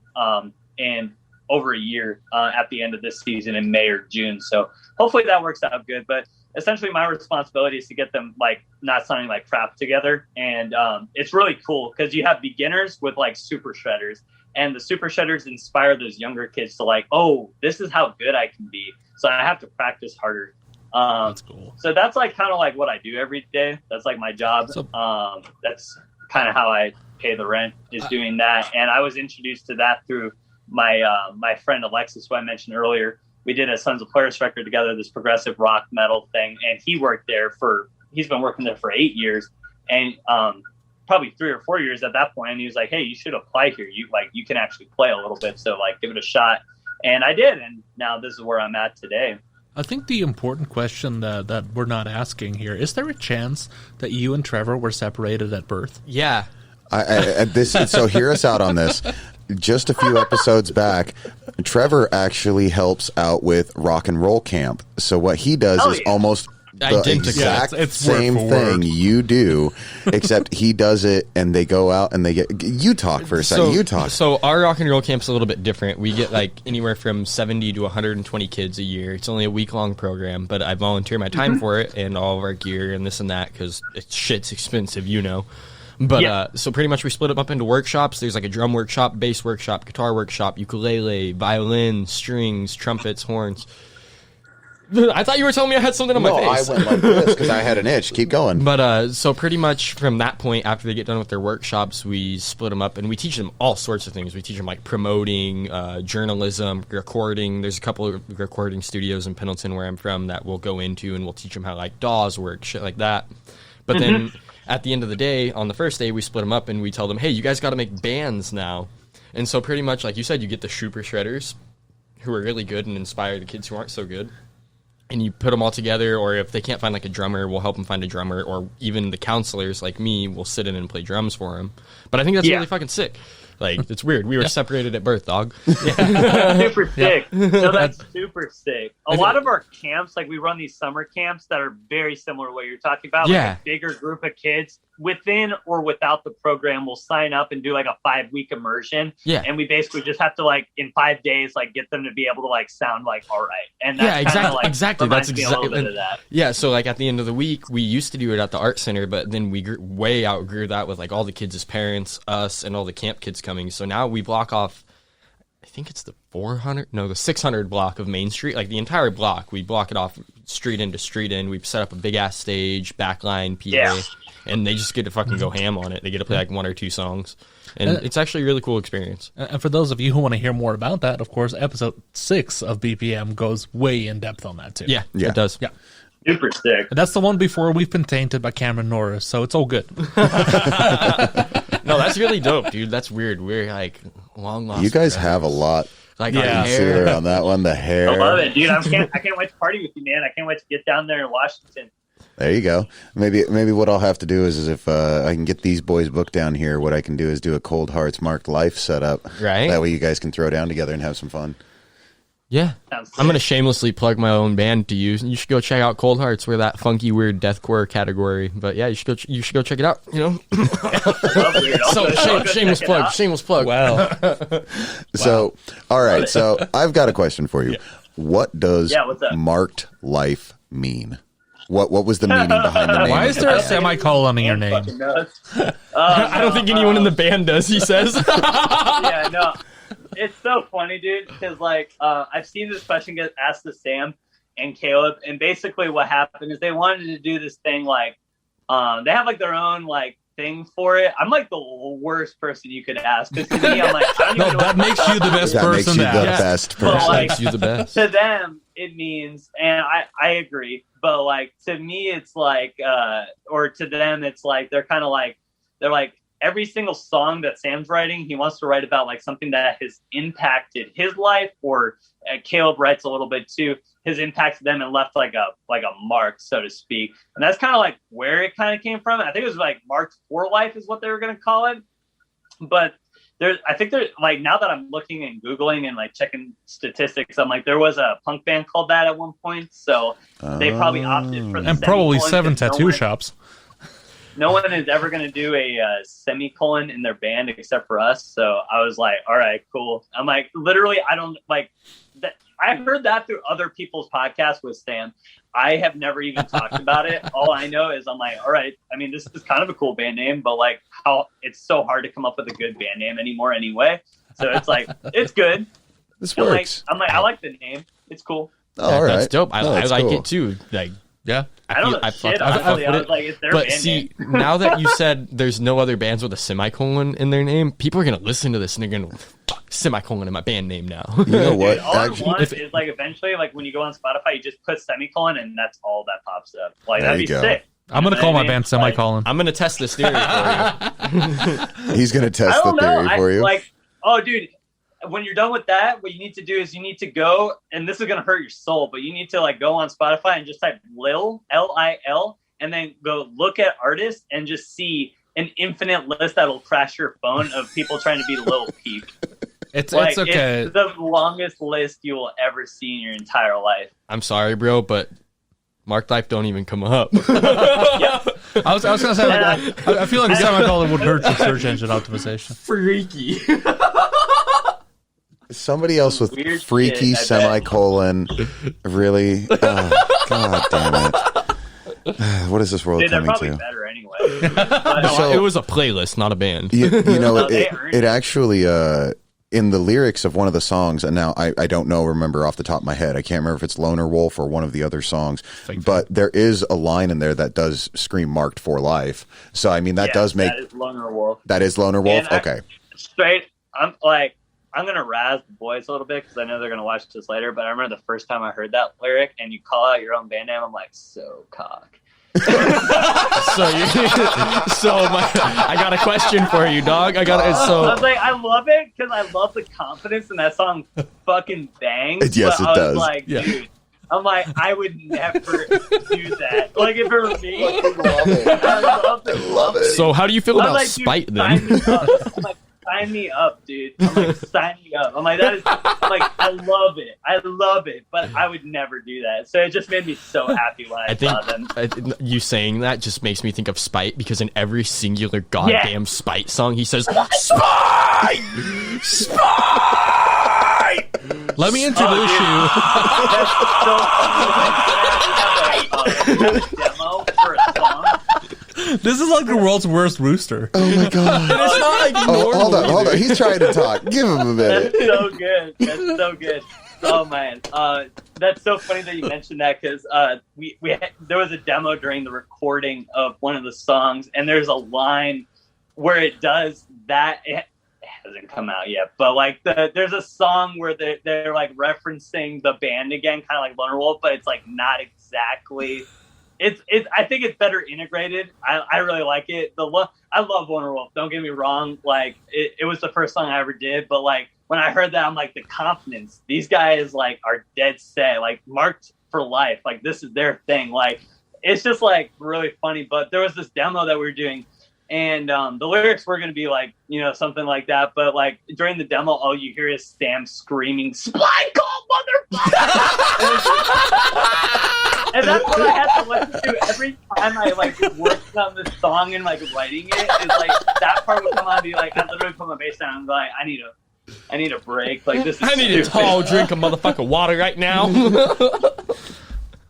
in over a year at the end of this season in May or June. So hopefully that works out good. But essentially my responsibility is to get them like not sounding like crap together. And it's really cool because you have beginners with like super shredders, and the super shredders inspire those younger kids to like, oh, this is how good I can be. So I have to practice harder. That's cool. So that's like kind of like what I do every day. That's like my job. That's kind of how I pay the rent, is doing that. And I was introduced to that through my my friend Alexis, who I mentioned earlier. We did a Sons of Polaris record together, this progressive rock metal thing, and he's been working there for 8 years, and probably 3 or 4 years at that point. And he was like, "Hey, you should apply here. You can actually play a little bit, so like give it a shot." And I did, and now this is where I'm at today. I think the important question that we're not asking here, is there a chance that you and Trevor were separated at birth? Yeah. So hear us out on this. Just a few episodes back, Trevor actually helps out with rock and roll camp. So what he does is almost the exact same thing you do, except he does it and they go out and they get... You talk for a second. You talk. So our rock and roll camp's a little bit different. We get like anywhere from 70 to 120 kids a year. It's only a week-long program, but I volunteer my time for it and all of our gear and this and that because shit's expensive, you know. But so pretty much we split them up into workshops. There's like a drum workshop, bass workshop, guitar workshop, ukulele, violin, strings, trumpets, horns. I thought you were telling me I had something on my face. No, I went like this because I had an itch. Keep going. But so pretty much from that point, after they get done with their workshops, we split them up and we teach them all sorts of things. We teach them like promoting, journalism, recording. There's a couple of recording studios in Pendleton where I'm from that we'll go into, and we'll teach them how like DAWs work, shit like that. But then at the end of the day, on the first day, we split them up and we tell them, hey, you guys got to make bands now. And so pretty much, like you said, you get the super shredders who are really good and inspire the kids who aren't so good. And you put them all together, or if they can't find like a drummer, we'll help them find a drummer, or even the counselors like me will sit in and play drums for them. But I think that's really fucking sick. Like, it's weird. We were separated at birth, dog. Super sick. No, that's super sick. A lot of our camps, like we run these summer camps that are very similar to what you're talking about. Like a bigger group of kids within or without the program will sign up and do like a 5-week immersion. Yeah. And we basically just have to like in 5 days, like get them to be able to like sound like all right. And that's exactly. That's exactly a little bit of that. Yeah. So like at the end of the week, we used to do it at the art center, but then we way outgrew that with like all the kids' parents, us, and all the camp kids coming. So now we block off, I think it's the 600 block of Main Street, like the entire block. We block it off street in to street in. We've set up a big ass stage, backline, PA, and they just get to fucking go ham on it. They get to play like 1 or 2 songs, and it's actually a really cool experience. And for those of you who want to hear more about that, of course, episode 6 of BPM goes way in depth on that too. Yeah, it does. Yeah. Super sick. And that's the one before we've been tainted by Cameron Norris, so it's all good. No, that's really dope, dude. That's weird. We're like long lost. You guys have a lot. Like hair on that one, the hair. I love it, dude. I can't wait to party with you, man. I can't wait to get down there in Washington. There you go. Maybe what I'll have to do is if I can get these boys booked down here, what I can do is do a Cold Hearts Marked Life setup. Right. That way you guys can throw down together and have some fun. Yeah. I'm going to shamelessly plug my own band to you. You should go check out Cold Hearts. We're that funky, weird deathcore category. But yeah, you should go check it out, you know? Shameless plug. Wow. So, all right. So I've got a question for you. What does marked life mean? What was the meaning behind the name? Why is there a semicolon in your name? I don't think anyone in the band does, he says. Yeah, no. It's so funny, dude, because, like, I've seen this question get asked to Sam and Caleb, and basically what happened is they wanted to do this thing, like, they have, like, their own, like, thing for it. I'm, like, the worst person you could ask, because to me, I'm like, I don't even know that makes you the best person. That makes you the best person. But, like, Makes you the best. to them, it means, and I agree, but, like, to me, it's like, or to them, it's like, they're kind of like, they're like, every single song that Sam's writing, he wants to write about, like, something that has impacted his life, or Caleb writes a little bit too, has impacted them and left like a mark, so to speak. And that's kind of like where it kind of came from. I think it was like Marks for Life is what they were going to call it. But I think like, now that I'm looking and Googling and like checking statistics, I'm like, there was a punk band called that at one point. So they probably opted for the And probably semicolon, 7 tattoo shops. no one is ever going to do a semicolon in their band except for us. So I was like, all right, cool. I'm like, literally, I don't like that. I heard that through other people's podcasts with Sam. I have never even talked about it. All I know is I'm like, all right, I mean, this is kind of a cool band name, but like how it's so hard to come up with a good band name anymore anyway. So it's like, it's good. This works. I'm like, I like the name. It's cool. Oh, all right. That's dope. I that's like cool. it too. Like, Yeah. I don't know shit, honestly. I was like, it's their but band see, name. now that you said there's no other bands with a semicolon in their name, people are gonna listen to this and they're gonna semicolon in my band name now. You know what? Dude, all I Actually, want is like eventually, like when you go on Spotify, you just put semicolon and that's all that pops up. Like There that'd you be go. sick. I'm going to call my band Semicolon. I'm gonna test this theory for you. he's going to I test the don't know. theory for you. Like, oh, dude, when you're done with that, what you need to do is you need to go, and this is gonna hurt your soul, but you need to like go on Spotify and just type Lil Lil, and then go look at artists and just see an infinite list that'll crash your phone of people trying to be Lil Peep. It's Like, okay. It's the longest list you will ever see in your entire life. I'm sorry, bro, but Mark Life don't even come up. Yeah. I was going to say, like, I feel like Semicolon would hurt your search engine optimization. Freaky. Somebody else with Weird freaky shit, I bet. semicolon. Really? Oh, God damn it. What is this world Dude, they're coming probably to? better anyway. But, So- it was a playlist, not a band. You know, Well, they it, earned it it. actually, in the lyrics of one of the songs, and now I don't remember off the top of my head. I can't remember if it's Loner Wolf or one of the other songs, but there is a line in there that does scream Marked for Life. So, I mean, that yeah, does make... that is Loner Wolf. That is Loner Wolf? And Okay. I'm gonna razz the boys a little bit because I know they're gonna watch this later. But I remember the first time I heard that lyric and you call out your own band name, I'm like, so cock. I got a question for you, dog. I was like, I love it because I love the confidence in that song. Fucking bangs. Yes, but it I was does. like, Yeah. dude. I'm like, I would never do that. Like, if it were me, I love it. So how do you feel I'm about like, dude, Spite sign then? me up. I'm like, sign me up, dude. I'm like, sign me up. I'm like, I love it, but I would never do that. So it just made me so happy when I saw them. You saying that just makes me think of Spite because in every singular goddamn Spite song he says Spite! Spite! Let me introduce you. That's so funny. Demo for a song. This is like the world's worst rooster. Oh, my God. It's not like Oh, hold on. He's trying to talk. Give him a minute. That's so good. That's so good. Oh man, that's so funny that you mentioned that because there was a demo during the recording of one of the songs, and there's a line where it does that. It hasn't come out yet, but like there's a song where they're like referencing the band again, kind of like Loner Wolf, but it's like not exactly. It's I think it's better integrated. I really like it. I love Loner Wolf. Don't get me wrong. Like it was the first song I ever did, but like when I heard that, I'm like, the confidence. These guys like are dead set. Like Marked for Life. Like this is their thing. Like it's just like really funny. But there was this demo that we were doing, and the lyrics were gonna be like something like that. But like during the demo, all you hear is Sam screaming, "Spline call, motherfucker!" And that's what I had to listen to every time I like worked on this song and like writing it. Is like that part would come on and be like, I literally put my bass down and be like, I need a break. Like this is I need a stupid. tall drink of motherfucking water right now.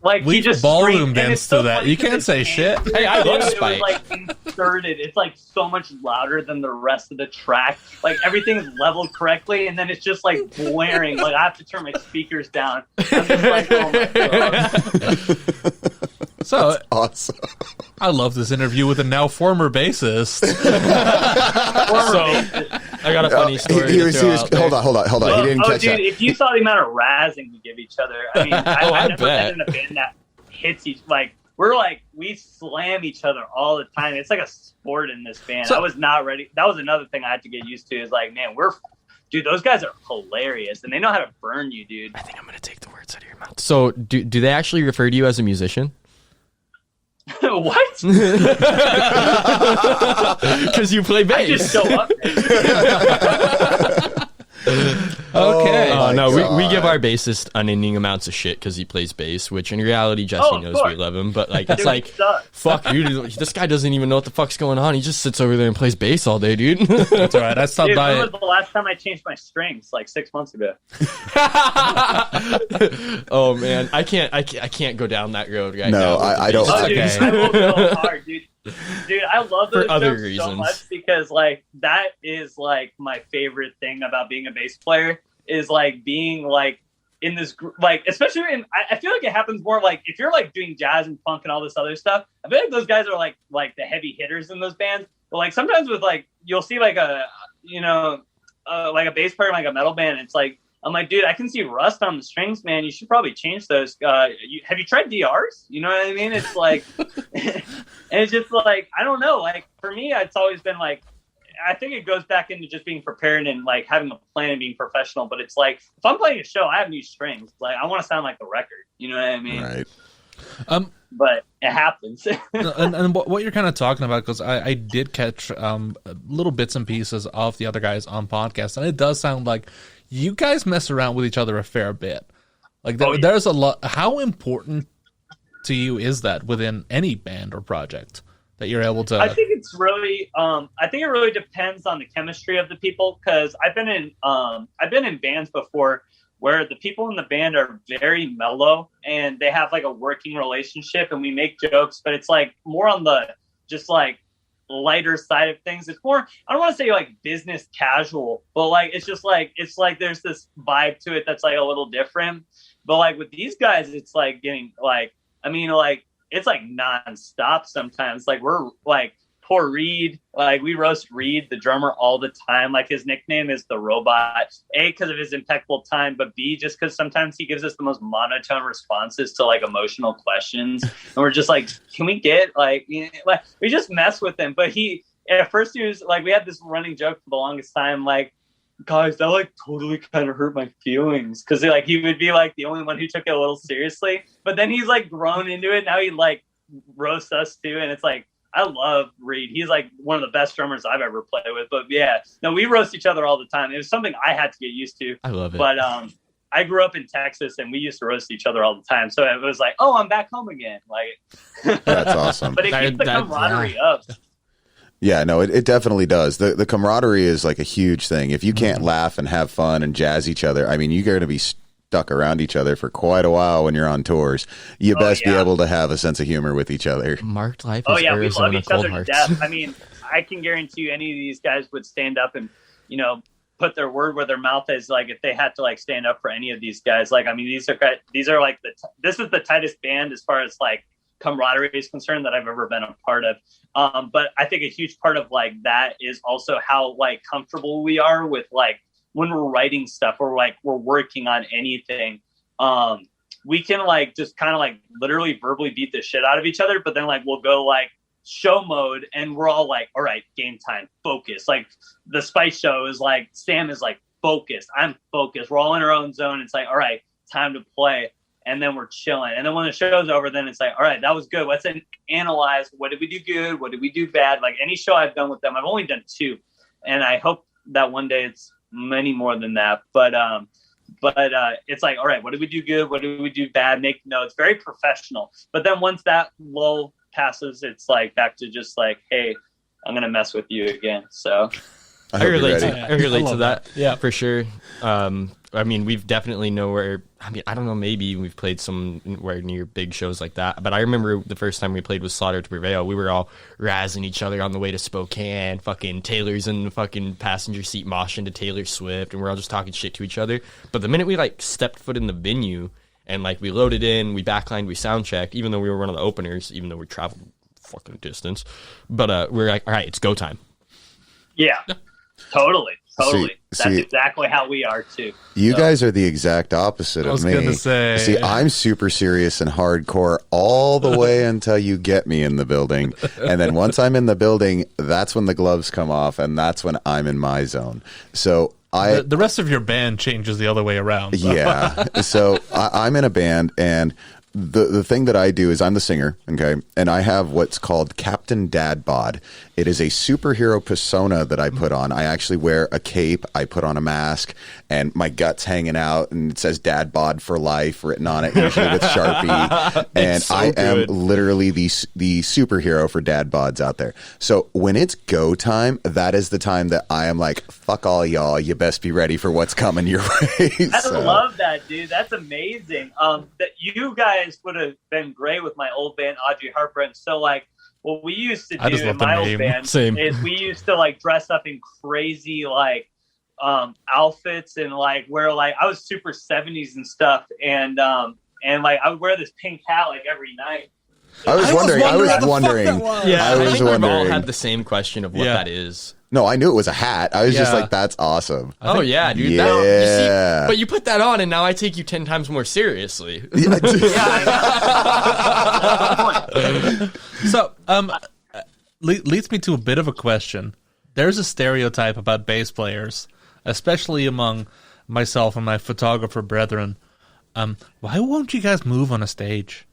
like We he just ballroom screamed, and dance it's so to that. funny You 'cause can't say shit. Hey, I love it was Spike. like inserted. It's like so much louder than the rest of the track. Like everything is leveled correctly, and then it's just like blaring. Like I have to turn my speakers down. I'm just like, oh my god. So Awesome. I love this interview with a now former bassist. I got a funny story. He to was, throw out there. hold on. He didn't catch dude, that. if you saw the amount of razzing we give each other, I mean, I've never bet. been in a band that hits each we slam each other all the time. It's like a sport in this band. So- I was not ready. That was another thing I had to get used to. Is like, man, dude, those guys are hilarious, and they know how to burn you, dude. I think I'm gonna take the words out of your mouth. So, do they actually refer to you as a musician? What? Because you play I just bass. show up. Okay. Oh, No, my we give God. our bassist unending amounts of shit because he plays bass, which in reality Jesse Oh, of knows course. we love him. But like, it's Dude, like, it sucks. fuck, dude, this guy doesn't even know what the fuck's going on. He just sits over there and plays bass all day, dude. That's all right. I stopped Dude, by. when was the last time I changed my strings? Like 6 months ago. Oh man, I can't go down that road right No, now. I don't- Oh, It's dude, okay. I will go hard, dude. Dude, I love those For other jokes so reasons. much because, like, that is like my favorite thing about being a bass player is like being like in this like, especially in. I feel like it happens more like if you're like doing jazz and funk and all this other stuff. I feel like those guys are like the heavy hitters in those bands. But like sometimes with like you'll see like a like a bass player in like a metal band. It's like. I'm like, dude, I can see rust on the strings, man. You should probably change those. Have you tried DRs? You know what I mean? It's like, and it's just like, I don't know. Like for me, it's always been like, I think it goes back into just being prepared and like having a plan and being professional. But it's like, if I'm playing a show, I have new strings. Like I want to sound like the record. You know what I mean? Right. But it happens. and what you're kind of talking about, because I did catch little bits and pieces of the other guys on podcasts, and it does sound like you guys mess around with each other a fair bit. Like there's a lot. How important to you is that within any band or project that you're able to? I think it's really. I think it really depends on the chemistry of the people because I've been in bands before where the people in the band are very mellow and they have like a working relationship and we make jokes, but it's like more on the just like lighter side of things. It's more, I don't want to say like business casual, but like it's just like there's this vibe to it that's like a little different. But like with these guys, it's like getting like, I mean, like it's like nonstop sometimes. Like we're like poor Reed, like we roast Reed, the drummer, all the time. Like his nickname is the Robot. A, because of his impeccable time, but B, just because sometimes he gives us the most monotone responses to like emotional questions, and we're just like, can we get like we just mess with him. But he at first he was like, we had this running joke for the longest time, like, guys, that like totally kind of hurt my feelings because like he would be like the only one who took it a little seriously. But then he's like grown into it. Now he like roasts us too, and it's like. I love Reed. He's like one of the best drummers I've ever played with. But yeah, no, we roast each other all the time. It was something I had to get used to. I love it. But I grew up in Texas and we used to roast each other all the time. So it was like, oh, I'm back home again. Like That's awesome. But it keeps the camaraderie up. Yeah, no, it definitely does. The camaraderie is like a huge thing. If you can't laugh and have fun and jazz each other, I mean, you're going to be stuck around each other for quite a while when you're on tours. You best be able to have a sense of humor with each other. Marked life Oh is yeah, we Arizona love each cold other to hearts. death. I mean, I can guarantee you any of these guys would stand up and, put their word where their mouth is, like if they had to like stand up for any of these guys. Like, I mean, these are like this is the tightest band as far as like camaraderie is concerned that I've ever been a part of. But I think a huge part of like that is also how like comfortable we are with like when we're writing stuff or like we're working on anything. We can like just kind of like literally verbally beat the shit out of each other, but then like we'll go like show mode and we're all like, all right, game time, focus. Like the Spice Show is like, Sam is like focused. I'm focused. We're all in our own zone. It's like, all right, time to play. And then we're chilling. And then when the show's over, then it's like, all right, that was good. Let's analyze. What did we do good? What did we do bad? Like any show I've done with them, I've only done 2. And I hope that one day it's many more than that. But it's like, all right, what did we do good? What did we do bad? Make notes. Very professional. But then once that lull passes, it's like back to just like, hey, I'm going to mess with you again. So I I hope you're relate ready. to, I relate I to love that. that. Yeah. for sure. I mean, we've definitely nowhere. I mean, I don't know. Maybe we've played somewhere near big shows like that. But I remember the first time we played with Slaughter to Prevail, we were all razzing each other on the way to Spokane. Fucking Taylor's in the fucking passenger seat moshing to Taylor Swift, and we're all just talking shit to each other. But the minute we like stepped foot in the venue and like we loaded in, we backlined, we sound checked, even though we were one of the openers, even though we traveled fucking distance. But we're like, all right, it's go time. Yeah, totally. See, That's exactly how we are too. You guys are the exact opposite of me. I was gonna say. See, I'm super serious and hardcore all the way until you get me in the building. And then once I'm in the building, that's when the gloves come off and that's when I'm in my zone. So the rest of your band changes the other way around. Yeah. So I'm in a band, and the thing that I do is I'm the singer, okay, and I have what's called Captain Dad Bod. It is a superhero persona that I put on. I actually wear a cape, I put on a mask, and my gut's hanging out, and it says Dad Bod for life written on it, usually with Sharpie. And so I am literally the superhero for dad bods out there. So when it's go time, that is the time that I am like, fuck all y'all, you best be ready for what's coming your way. I love that, dude. That's amazing. That you guys would have been great with my old band, Audrey Harper. And so, like, what we used to do in my old band is we used to like dress up in crazy like outfits and like wear like I was super 70s and stuff, and like I would wear this pink hat like every night. I was wondering. Yeah, I was think wondering. we've all had the same question of what that is. No, I knew it was a hat. I was just like, that's awesome. Oh, yeah, dude. Yeah. That, but you put that on, and now I take you 10 times more seriously. So, leads me to a bit of a question. There's a stereotype about bass players, especially among myself and my photographer brethren. Why won't you guys move on a stage?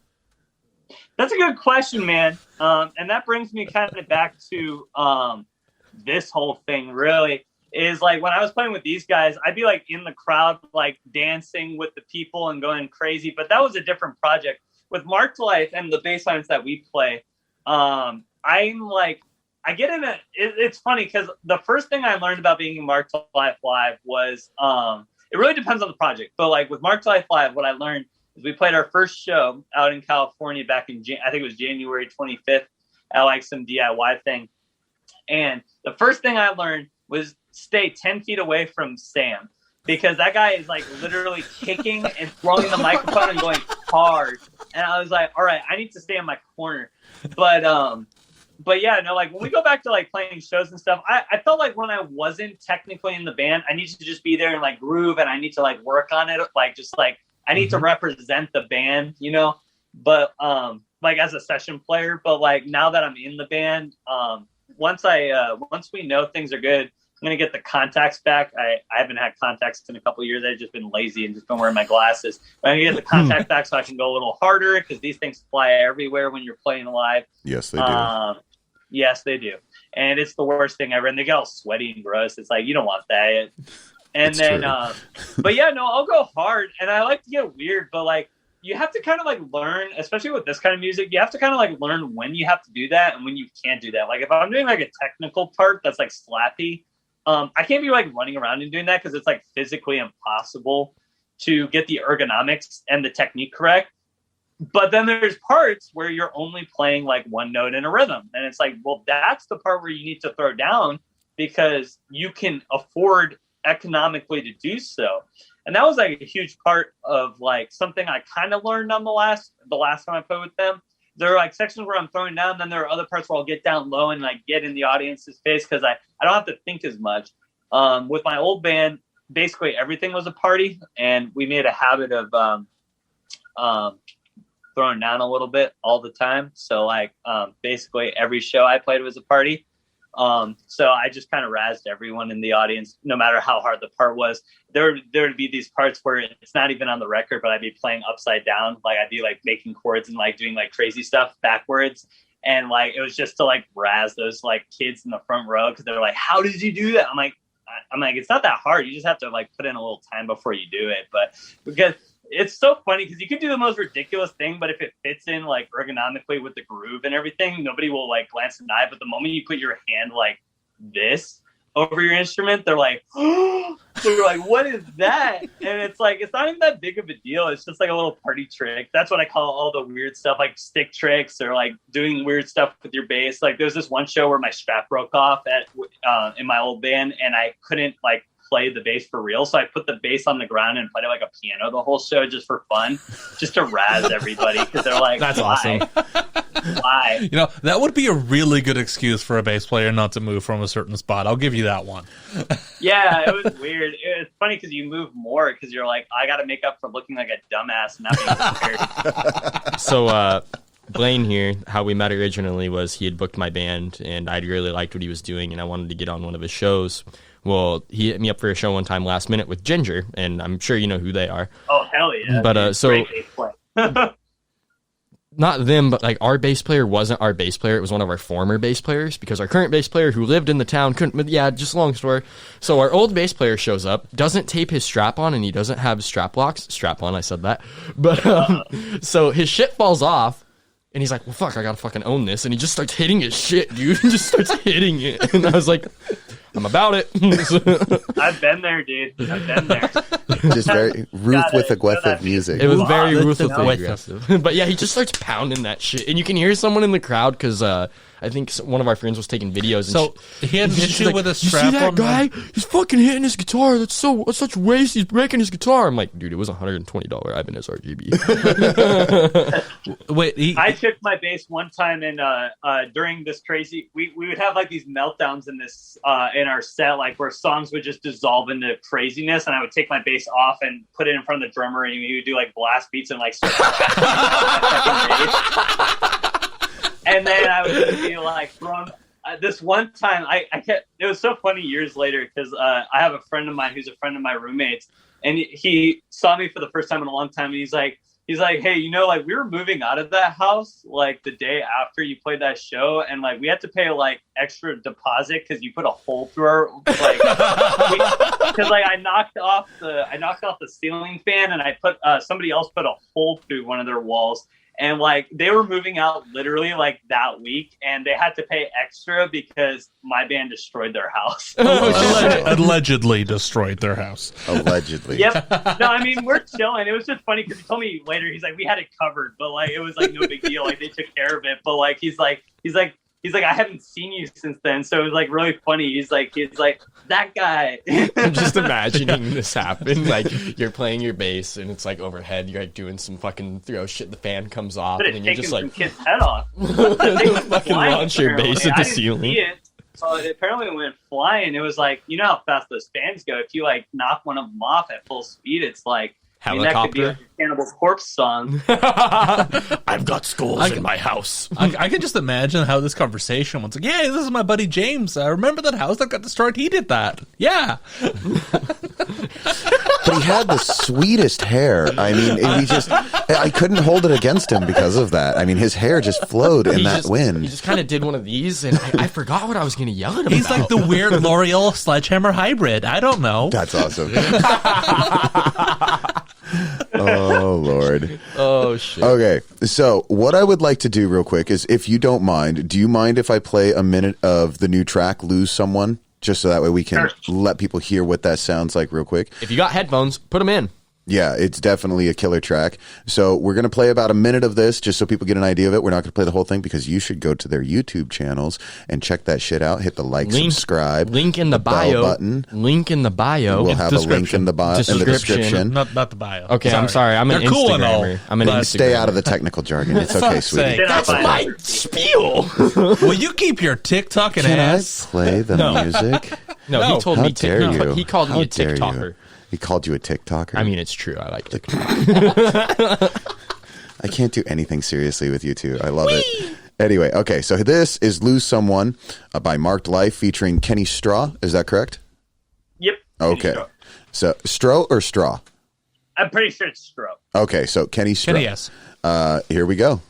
That's a good question, man. And that brings me kind of back to this whole thing, really, is like when I was playing with these guys, I'd be like in the crowd, like dancing with the people and going crazy. But that was a different project. With Mark to Life and the bass lines that we play, I'm like, I get in a, it's funny because the first thing I learned about being in Mark to Life Live was, it really depends on the project. But like with Mark to Life Live, what I learned is we played our first show out in California back in, I think it was January 25th at like some DIY thing. And the first thing I learned was stay 10 feet away from Sam, because that guy is like literally kicking and throwing the microphone and going hard. And I was like, all right, I need to stay in my corner. But yeah, no, like when we go back to like playing shows and stuff, I felt like when I wasn't technically in the band, I need to just be there and like groove, and I need to like work on it. Like, just like, I need to represent the band, you know, but like as a session player. But like now that I'm in the band, once we know things are good, I'm going to get the contacts back. I haven't had contacts in a couple of years. I've just been lazy and just been wearing my glasses. But I'm going to get the contacts back so I can go a little harder, because these things fly everywhere when you're playing live. Yes, they do. Yes, they do. And it's the worst thing ever. And they get all sweaty and gross. It's like, you don't want that. And it's then, but yeah, no, I'll go hard. And I like to get weird, but like, you have to kind of like learn, especially with this kind of music, you have to kind of like learn when you have to do that and when you can't do that. Like if I'm doing like a technical part that's like slappy, I can't be like running around and doing that, because it's like physically impossible to get the ergonomics and the technique correct. But then there's parts where you're only playing like one note in a rhythm. And it's like, well, that's the part where you need to throw down, because you can afford economically to do so. And that was like a huge part of like something I kind of learned on the last time I played with them. There are like sections where I'm throwing down, then there are other parts where I'll get down low and like get in the audience's face, because I don't have to think as much. With my old band, basically everything was a party, and we made a habit of throwing down a little bit all the time. So like basically every show I played was a party. So I just kind of razzed everyone in the audience, no matter how hard the part was. There would be these parts where it's not even on the record, but I'd be playing upside down. Like I'd be like making chords and like doing like crazy stuff backwards. And like, it was just to like razz those like kids in the front row, because they're like, how did you do that? I'm like, it's not that hard. You just have to like put in a little time before you do it. But because it's so funny, because you can do the most ridiculous thing, but if it fits in like ergonomically with the groove and everything, nobody will like glance an eye. But the moment you put your hand like this over your instrument, they're like, oh. we were like, what is that? And it's like, it's not even that big of a deal. It's just like a little party trick. That's what I call all the weird stuff, like stick tricks or like doing weird stuff with your bass. Like there's this one show where my strap broke off in my old band, and I couldn't like play the bass for real. So I put the bass on the ground and played it like a piano the whole show just for fun, just to razz everybody, because they're like, That's why? awesome. Why? You know, that would be a really good excuse for a bass player not to move from a certain spot. I'll give you that one. Yeah, it was weird. It's funny because you move more because you're like, I got to make up for looking like a dumbass and not being prepared. So, Blaine here, how we met originally was he had booked my band, and I really liked what he was doing, and I wanted to get on one of his shows. Well, he hit me up for a show one time last minute with Ginger, and I'm sure you know who they are. Oh, hell yeah. But, so... Great bass play. Not them, but like our bass player wasn't our bass player. It was one of our former bass players, because our current bass player who lived in the town couldn't. But yeah, just a long story. So our old bass player shows up, doesn't tape his strap on, and he doesn't have strap locks. Strap on, I said that. But so his shit falls off, and he's like, "Well, fuck, I gotta fucking own this." And he just starts hitting his shit, dude. He just starts hitting it, and I was like, "I'm about it." I've been there, dude. I've been there. Just very Ruth with aggressive music. It was very Wow, ruthlessly that's aggressive. But yeah, he just starts pounding that shit. And you can hear someone in the crowd because I think one of our friends was taking videos. And So he had an she's issue like, with a "You see strap that on. guy? He's fucking hitting his guitar. That's such waste. He's breaking his guitar." I'm like, dude, it was $120 Ibanez RGB. Wait, I took my bass one time and during this crazy, we would have like these meltdowns in this in our set, like where songs would just dissolve into craziness, and I would take my bass off and put it in front of the drummer, and he would do like blast beats and like and then I would be like thrown. This one time, I kept. It was so funny years later because I have a friend of mine who's a friend of my roommate's, and he saw me for the first time in a long time, and he's like, "Hey, you know, like we were moving out of that house like the day after you played that show, and like we had to pay like extra deposit because you put a hole through our like because like I knocked off the ceiling fan, and I put somebody else put a hole through one of their walls." And like they were moving out literally like that week, and they had to pay extra because my band destroyed their house. allegedly destroyed their house. Allegedly. Yep. No, I mean we're chilling. It was just funny because he told me later. He's like, we had it covered, but like it was like no big deal. Like they took care of it. But like he's like, I haven't seen you since then. So it was like really funny. He's like that guy. I'm just imagining this happen. Like you're playing your bass, and it's like overhead. You're like doing some fucking throw shit. The fan comes off, But and it's then you're taking just some like kid's head off. That thing went fucking flying, launch your apparently. bass at I the didn't ceiling. see it. So it apparently went flying. It was like, you know how fast those fans go. If you like knock one of them off at full speed, it's like I mean, that could be like a Cannibal Corpse song. I've got skulls in my house. I can just imagine how this conversation was like, yeah, this is my buddy James. I remember that house that got destroyed. He did that. Yeah. But he had the sweetest hair. I mean, I couldn't hold it against him because of that. I mean, his hair just flowed in that wind. He just kind of did one of these, and I forgot what I was going to yell at him He's about. like the weird L'Oreal Sledgehammer hybrid. I don't know. That's awesome. Oh, Lord. Oh, shit. Okay, so what I would like to do real quick is, if you don't mind, do you mind if I play a minute of the new track, Lose Someone? Just so that way we can let people hear what that sounds like real quick. If you got headphones, put them in. Yeah, it's definitely a killer track. So we're going to play about a minute of this just so people get an idea of it. We're not going to play the whole thing because you should go to their YouTube channels and check that shit out. Hit the subscribe. Link in the bio. Bell button. Link in the bio. We'll have a link in the description. Not the bio. Okay, I'm sorry. I'm an They're cool and all, Instagrammer. I'm an but- Instagrammer. Stay out of the technical jargon. It's okay, sweetie. That's my spiel. Will you keep your TikTok and Can I ass? play the music? No, No. he told How me dare TikTok. you? He called me How a dare you? TikToker. He called you a TikToker? I mean, it's true. I like TikTok. I can't do anything seriously with you two. I love it. Anyway, okay, so this is Lose Someone by Marked Life featuring Kenny Straw. Is that correct? Yep. Okay. So, Stro or Straw? I'm pretty sure it's Stro. Okay, so Kenny Straw. Kenny, yes. Here we go.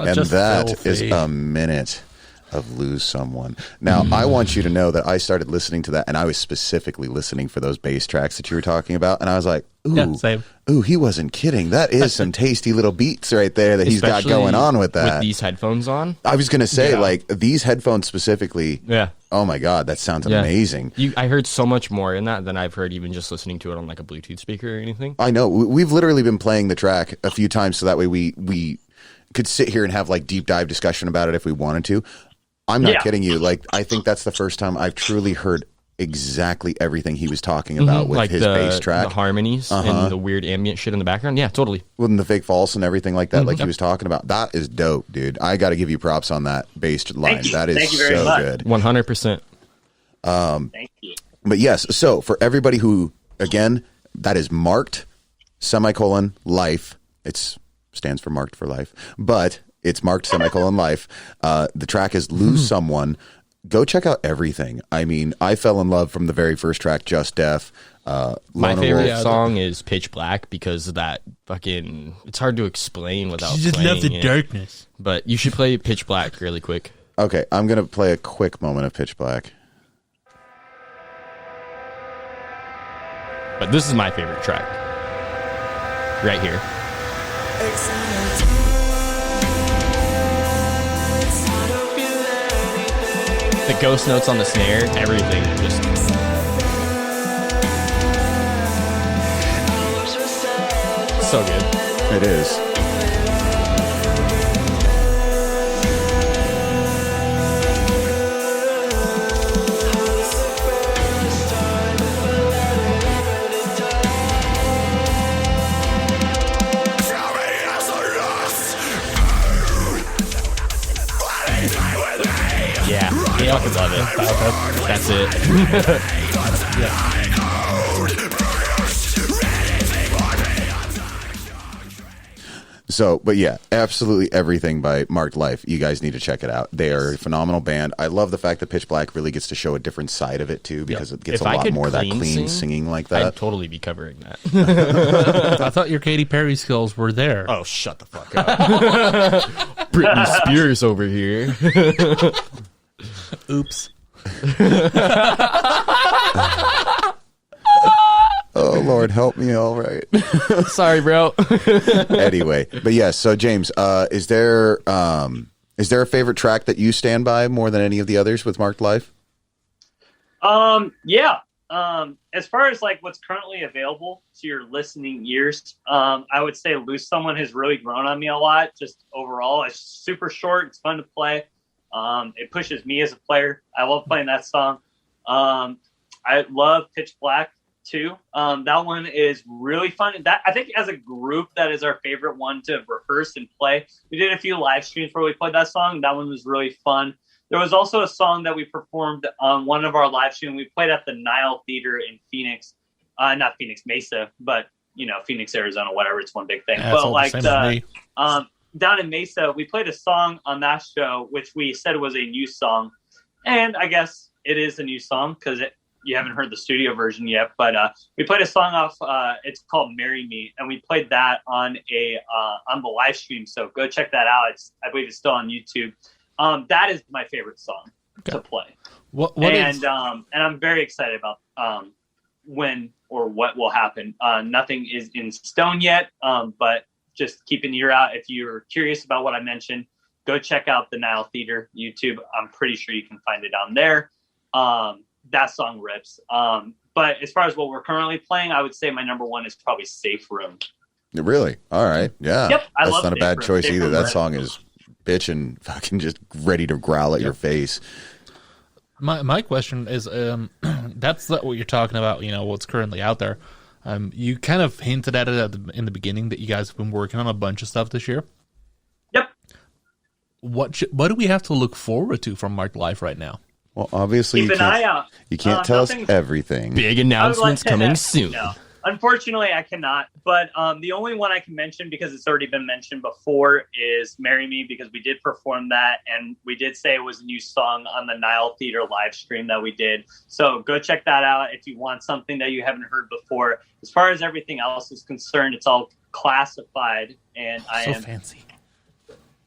And just that is filthy. a minute of Lose Someone. Now, I want you to know that I started listening to that, and I was specifically listening for those bass tracks that you were talking about, and I was like, ooh, Yeah, same. ooh, he wasn't kidding. That is some tasty little beats right there that he's got Especially going on with that. With these headphones on. I was going to say, Yeah. like, these headphones specifically, Yeah. oh my God, that sounds Yeah. amazing. I heard so much more in that than I've heard even just listening to it on like a Bluetooth speaker or anything. I know. We've literally been playing the track a few times so that way we could sit here and have like deep dive discussion about it if we wanted to. I'm not kidding you. Like, I think that's the first time I've truly heard exactly everything he was talking about with like his bass track. the harmonies and the weird ambient shit in the background. Yeah, totally. With the fake false and everything like that, like he was talking about. That is dope, dude. I got to give you props on that bass line. you. That is Thank you very so much. good. 100%. Thank you. But yes, so for everybody who, again, that is marked, semicolon, life. It stands for marked for life, but it's marked semicolon life. The track is Lose Someone. Go check out everything. I mean, I fell in love from the very first track, Just Deaf. My Lona favorite Wolf. song is Pitch Black because of that fucking. It's hard to explain without You just playing love the it. darkness. But you should play Pitch Black really quick. Okay, I'm going to play a quick moment of Pitch Black. But this is my favorite track. Right here. The ghost notes on the snare, everything just. So good. It is. Yeah, I fucking love it. That's it. So, but yeah, absolutely everything by Marked Life. You guys need to check it out. They are a phenomenal band. I love the fact that Pitch Black really gets to show a different side of it too, because it gets If a I lot could more of that clean clean sing, singing like I'd that. totally be covering that. I thought your Katy Perry skills were there. Oh, shut the fuck up. Britney Spears over here. Oops. Oh Lord, help me! All right. Sorry, bro. Anyway, but yes. So James, is there a favorite track that you stand by more than any of the others with Marked Life? Yeah. As far as like what's currently available to your listening ears, I would say Lose Someone has really grown on me a lot. Just overall, it's super short. It's fun to play. It pushes me as a player. I love playing that song. I love Pitch Black too. That one is really fun. That I think as a group, that is our favorite one to rehearse and play. We did a few live streams where we played that song. That one was really fun. There was also a song that we performed on one of our live streams. We played at the Nile Theater in Phoenix, not Phoenix Mesa, but Phoenix, Arizona, whatever. It's one big thing. Yeah, it's but all like the same with me. down in Mesa, we played a song on that show, which we said was a new song, and I guess it is a new song because you haven't heard the studio version yet. But we played a song off. It's called "Marry Me," and we played that on the live stream. So go check that out. I believe it's still on YouTube. That is my favorite song to play. And I'm very excited about when or what will happen. Nothing is in stone yet, but just keep an ear out. If you're curious about what I mentioned, go check out the Nile Theater YouTube. I'm pretty sure you can find it on there. That song rips. But as far as what we're currently playing, I would say my number one is probably Safe Room. Really? All right. Yeah. Yep, I That's love not a Safe bad Room. choice Safe either. Room That rips. song is bitchin' fucking just ready to growl at your face. My question is, that's what you're talking about. What's currently out there. You kind of hinted at it in the beginning that you guys have been working on a bunch of stuff this year. Yep. What do we have to look forward to from Marked Life right now? Well, obviously Keep an eye out. You can't tell us nothing's- everything. Big announcements coming soon. No. Unfortunately, I cannot. But the only one I can mention, because it's already been mentioned before, is "Marry Me," because we did perform that, and we did say it was a new song on the Nile Theater live stream that we did. So go check that out if you want something that you haven't heard before. As far as everything else is concerned, it's all classified, and I So am fancy.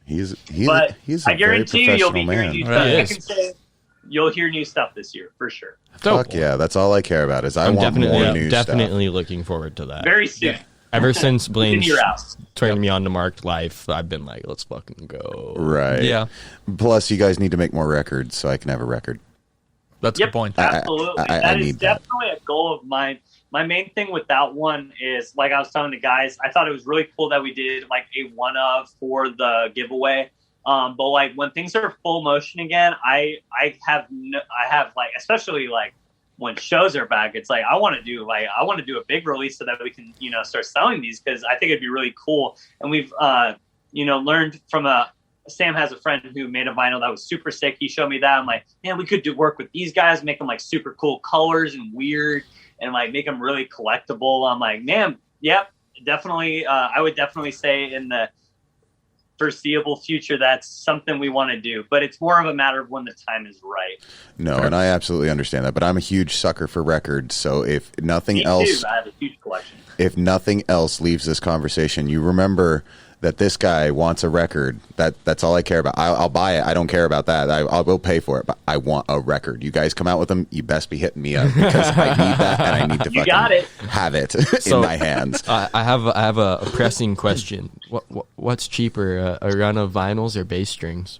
He's But a I guarantee very you, you'll be professional hearing new man. stuff. I can say you'll hear new stuff this year for sure. Fuck yeah, that's all I care about. Is I want more new stuff. Definitely looking forward to that. Very soon. Yeah. Ever since Blaine your house. turned me on to Marked Life, I've been like, let's fucking go. Right. Yeah. Plus, you guys need to make more records so I can have a record. That's a good point. Absolutely. I That is need that. definitely a goal of mine. My main thing with that one is, like I was telling the guys, I thought it was really cool that we did like a one of for the giveaway. But like when things are full motion again, I have like, especially like when shows are back, it's like I want to do a big release so that we can, start selling these, because I think it'd be really cool. And we've learned from Sam has a friend who made a vinyl that was super sick. He showed me that. I'm like, man, we could do work with these guys, make them like super cool colors and weird, and like make them really collectible. I'm like, man, yep, definitely. I would definitely say in the foreseeable future, that's something we want to do, but it's more of a matter of when the time is right. No, and I absolutely understand that, but I'm a huge sucker for records, so if nothing else, I have a huge collection. If nothing else leaves this conversation, you remember that this guy wants a record. That's all I care about. I'll buy it. I don't care about that. I will pay for it, but I want a record. You guys come out with them, you best be hitting me up, because I need that, and I need to have it in my hands. I have a pressing question. What's cheaper, a run of vinyls or bass strings?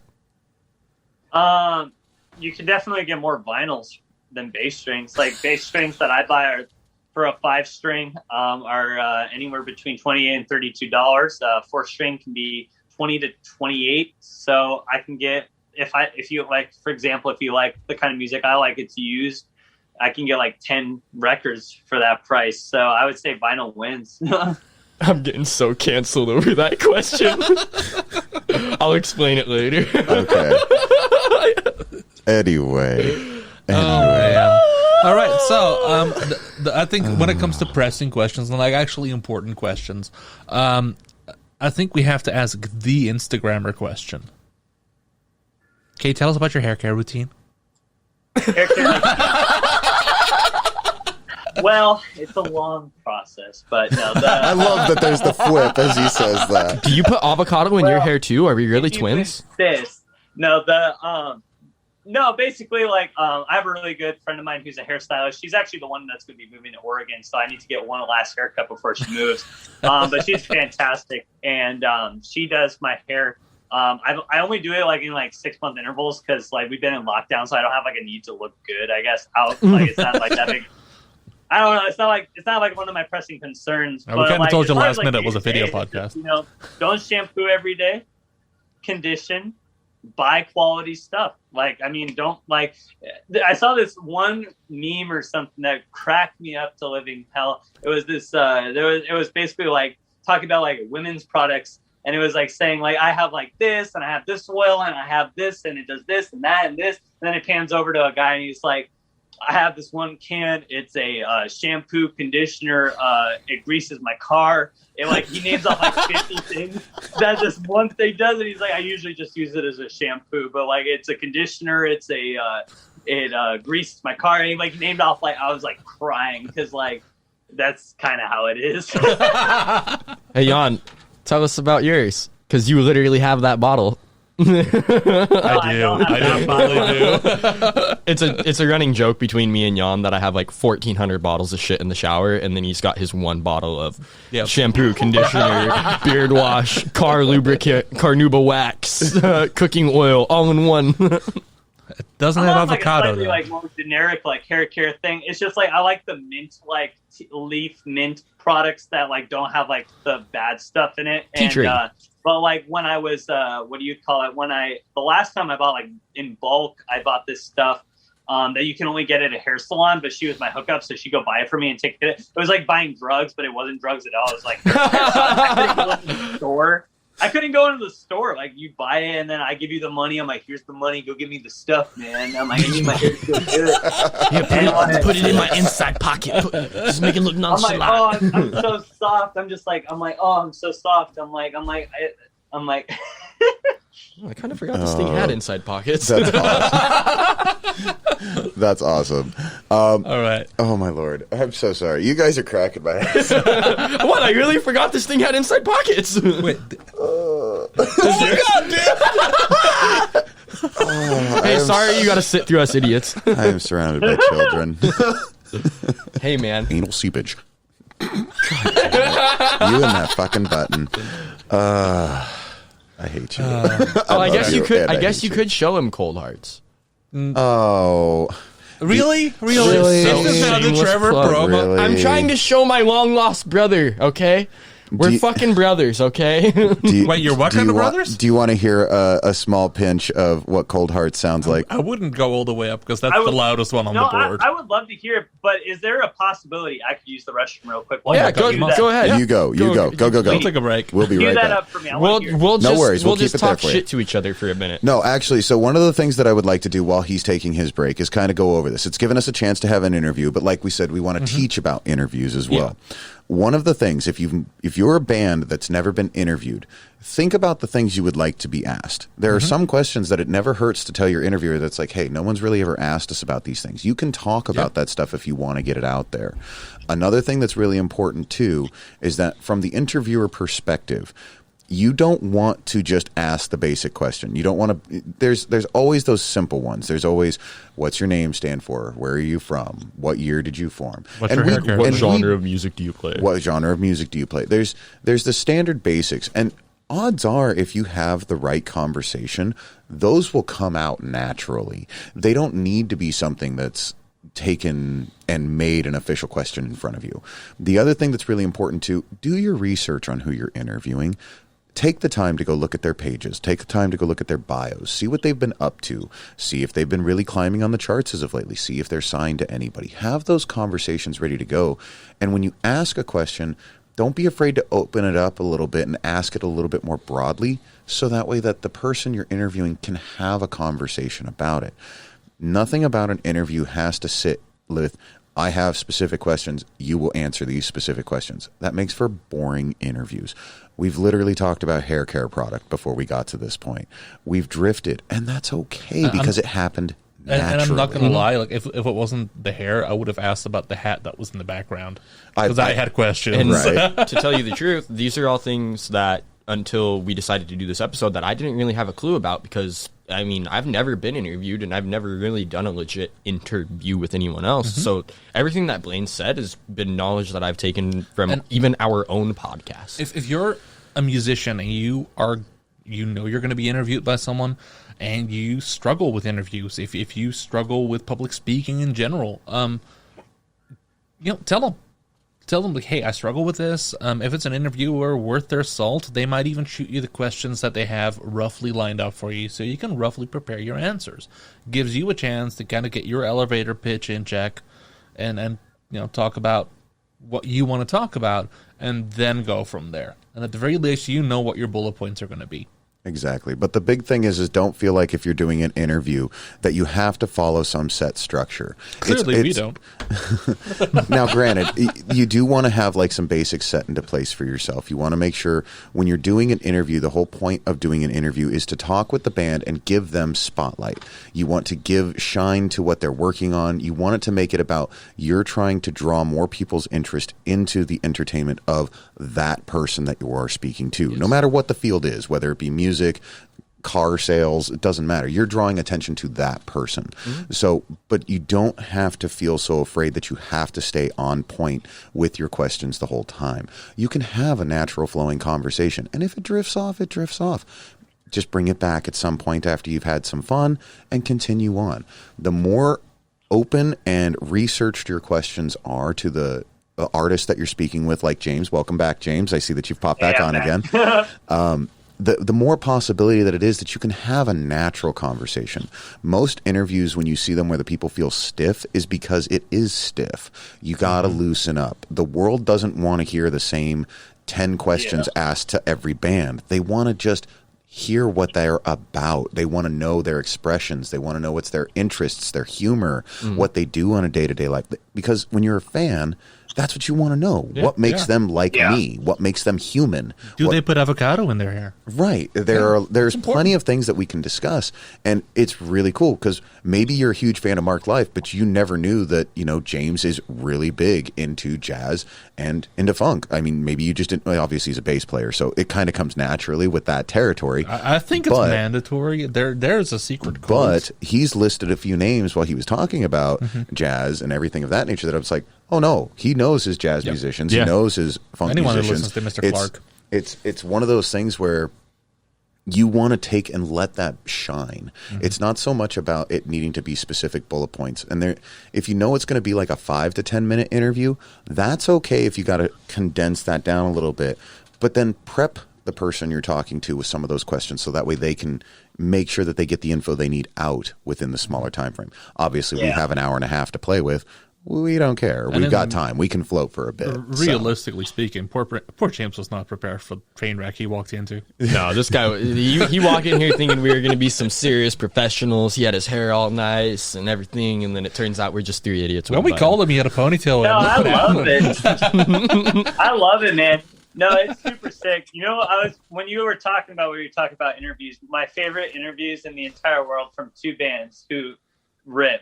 You can definitely get more vinyls than bass strings. Like bass strings that I buy are for a 5-string are anywhere between $28 and $32. 4-string can be $20 to $28. So I can get, if you like, for example, if you like the kind of music I like, it's used, I can get like 10 records for that price. So I would say vinyl wins. I'm getting so canceled over that question. I'll explain it later. Okay. Anyway. All right, so I think when it comes to pressing questions and like actually important questions, I think we have to ask the Instagrammer question. Okay, tell us about your hair care routine. Well, it's a long process, but no. I love that there's the flip as he says that. Do you put avocado in your hair too? Are we really twins? No, basically, like, I have a really good friend of mine who's a hairstylist. She's actually the one that's going to be moving to Oregon, so I need to get one last haircut before she moves. But she's fantastic, and she does my hair. I only do it like in like 6-month intervals because like we've been in lockdown, so I don't have like a need to look good. I guess it's not like that big. I don't know. It's not like one of my pressing concerns. We kind of told you last minute it was a video day, podcast. Just, don't shampoo every day. Condition. Buy quality stuff. Like, I mean, don't like. I saw this one meme or something that cracked me up to living hell. It was this. It was basically like talking about like women's products, and it was like saying like I have like this, and I have this oil, and I have this, and it does this and that and this, and then it pans over to a guy, and he's like, I have this one can. It's a shampoo, conditioner. It greases my car. It like he names off like 50 things that this one thing does, and he's like, I usually just use it as a shampoo, but like it's a conditioner. It's it greases my car. And he like named off like I was like crying because like that's kind of how it is. Hey Jan, tell us about yours because you literally have that bottle. I do. It's a running joke between me and Jan that I have like 1,400 bottles of shit in the shower, and then he's got his one bottle of shampoo, conditioner, beard wash, car lubricant, carnauba wax, cooking oil, all in one. It doesn't have avocado. Like a slightly, like more generic like hair care thing. It's just like I like the mint like leaf mint products that like don't have like the bad stuff in it. Tea tree. But like when I was, what do you call it? The last time I bought like in bulk, I bought this stuff that you can only get at a hair salon, but she was my hookup, so she'd go buy it for me and take it. It was like buying drugs, but it wasn't drugs at all. It was like, I couldn't go into the store. Like you buy it and then I give you the money. I'm like, here's the money. Go give me the stuff, man. I'm like, I need my hair to feel good. Yeah, put it in my inside pocket. Just make it look nonchalant. I'm like, I'm so soft. I'm so soft. I'm like. I kind of forgot this thing had inside pockets. That's awesome. That's awesome. All right. Oh my Lord. I'm so sorry. You guys are cracking my head. What? I really forgot this thing had inside pockets. Wait, Hey, sorry you got to sit through us idiots. I am surrounded by children. Hey, man. Anal seepage. You and that fucking button. I hate you. I guess you could. I guess you could show him Cold Hearts. Oh. Really? Really? This is now the Shameless Trevor plug. promo. Really? I'm trying to show my long lost brother. Okay, we're fucking brothers. Okay. Wait, you're what kind of brothers? Do you want to hear a small pinch of what Cold Heart sounds like? I wouldn't go all the way up because that's the loudest one on the board. I would love to hear it, but is there a possibility I could use the restroom real quick? Yeah, go ahead. You go. Go. We'll take a break. We'll be Do right that back. up for me. I want to hear it. We'll No worries, we'll just keep it there talk for you. shit to each other for a minute. No, actually, so one of the things that I would like to do while he's taking his break is kind of go over this. It's given us a chance to have an interview, but like we said, we want to teach about interviews as well. One of the things, if you're a band that's never been interviewed, think about the things you would like to be asked. There are some questions that it never hurts to tell your interviewer that's like, hey, no one's really ever asked us about these things. You can talk about that stuff if you want to get it out there. Another thing that's really important too is that from the interviewer perspective, you don't want to just ask the basic question. You don't want to. There's always those simple ones. There's always, what's your name stand for? Where are you from? What year did you form? What's your haircut? What genre of music do you play? What genre of music do you play? There's the standard basics, and odds are, if you have the right conversation, those will come out naturally. They don't need to be something that's taken and made an official question in front of you. The other thing that's really important too, do your research on who you're interviewing. Take the time to go look at their pages. Take the time to go look at their bios. See what they've been up to. See if they've been really climbing on the charts as of lately. See if they're signed to anybody. Have those conversations ready to go. And when you ask a question, don't be afraid to open it up a little bit and ask it a little bit more broadly, so that way that the person you're interviewing can have a conversation about it. Nothing about an interview has to sit with, I have specific questions, you will answer these specific questions. That makes for boring interviews. We've literally talked about hair care product before we got to this point. We've drifted, and that's okay because it happened naturally. And I'm not going to lie, like if it wasn't the hair, I would have asked about the hat that was in the background because I had questions. And Right. to tell you the truth, these are all things that until we decided to do this episode that I didn't really have a clue about, because I mean, I've never been interviewed and I've never really done a legit interview with anyone else. So everything that Blaine said has been knowledge that I've taken from even our own podcast. If you're a musician and you know you're going to be interviewed by someone and you struggle with interviews, if you struggle with public speaking in general, tell them like, hey, I struggle with this. If it's an interviewer worth their salt, they might even shoot you the questions that they have roughly lined up for you, so you can roughly prepare your answers. Gives you a chance to kind of get your elevator pitch in check, and talk about what you want to talk about, and then go from there. And at the very least, you know what your bullet points are going to be. Exactly. But the big thing is don't feel like if you're doing an interview that you have to follow some set structure. Clearly, we don't. Now, granted, you do want to have like some basics set into place for yourself. You want to make sure when you're doing an interview, the whole point of doing an interview is to talk with the band and give them spotlight. You want to give shine to what they're working on. You want it to make it about you're trying to draw more people's interest into the entertainment of that person that you are speaking to, no matter what the field is, whether it be music, car sales, it doesn't matter. You're drawing attention to that person. So, but you don't have to feel so afraid that you have to stay on point with your questions the whole time. You can have a natural flowing conversation. And if it drifts off, it drifts off. Just bring it back at some point after you've had some fun and continue on. The more open and researched your questions are to the artist that you're speaking with, like James. Welcome back, James. I see that you've popped back on again. The more possibility that it is that you can have a natural conversation. Most interviews, when you see them where the people feel stiff, is because it is stiff. You got to loosen up. The world doesn't want to hear the same 10 questions asked to every band. They want to just hear what they're about. They want to know their expressions. They want to know what's their interests, their humor, what they do on a day-to-day life. Because when you're a fan, That's what you want to know. What makes them like me? What makes them human? Do they put avocado in their hair? Right. There's plenty of things that we can discuss, and it's really cool because maybe you're a huge fan of Mark Life, but you never knew that, James is really big into jazz and into funk. I mean, maybe you just didn't. Well, obviously, he's a bass player, so it kind of comes naturally with that territory. I think it's mandatory. There's a secret code. But he's listed a few names while he was talking about jazz and everything of that nature that I was like, oh no, he knows his jazz musicians. He knows his funk musicians. Who listens to Mr. Clark. It's one of those things where you want to take and let that shine. It's not so much about it needing to be specific bullet points. And if you know it's going to be like a 5 to 10 minute interview, that's okay if you got to condense that down a little bit. But then prep the person you're talking to with some of those questions so that way they can make sure that they get the info they need out within the smaller time frame. Obviously, we have an hour and a half to play with. We don't care. We've got time. We can float for a bit. Realistically speaking, poor James was not prepared for the train wreck he walked into. No, this guy, he walked in here thinking we were going to be some serious professionals. He had his hair all nice and everything, and then it turns out we're just three idiots. When we called him, he had a ponytail. No, I love it. I love it, man. No, it's super sick. When you were talking about interviews, my favorite interviews in the entire world from two bands who rip.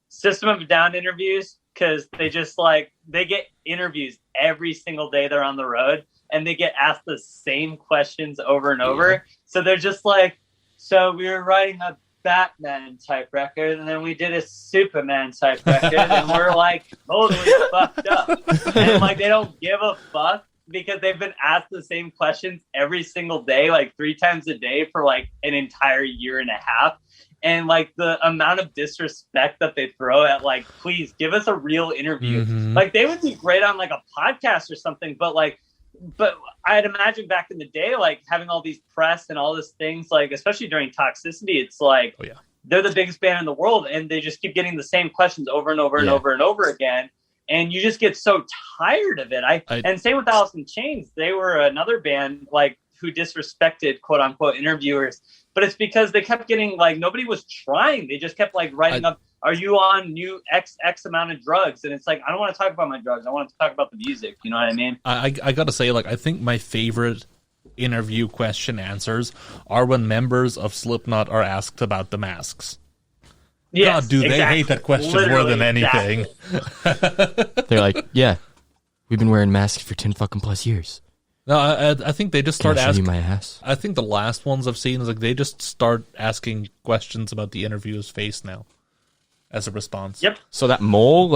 System of a Down interviews, because they get interviews every single day they're on the road, and they get asked the same questions over and over. So they're just like, so we were writing a Batman type record, and then we did a Superman type record, and we're like totally fucked up. And they don't give a fuck because they've been asked the same questions every single day, 3 times a day for an entire year and a half. And the amount of disrespect that they throw at please give us a real interview. They would be great on a podcast or something, but I'd imagine back in the day, having all these press and all these things, especially during Toxicity, it's they're the biggest band in the world and they just keep getting the same questions over and over and over and over again. And you just get so tired of it. And same with Alice in Chains. They were another band who disrespected quote unquote interviewers. But it's because they kept getting nobody was trying. They just kept writing up, are you on new X amount of drugs? And it's I don't want to talk about my drugs. I want to talk about the music. You know what I mean? I got to say, I think my favorite interview question answers are when members of Slipknot are asked about the masks. Yes, God, do they hate that question more than anything? They're like, yeah, we've been wearing masks for 10 fucking plus years. No, I think they just start asking. My ass? I think the last ones I've seen is they just start asking questions about the interviewer's face now, as a response. Yep. So that mole,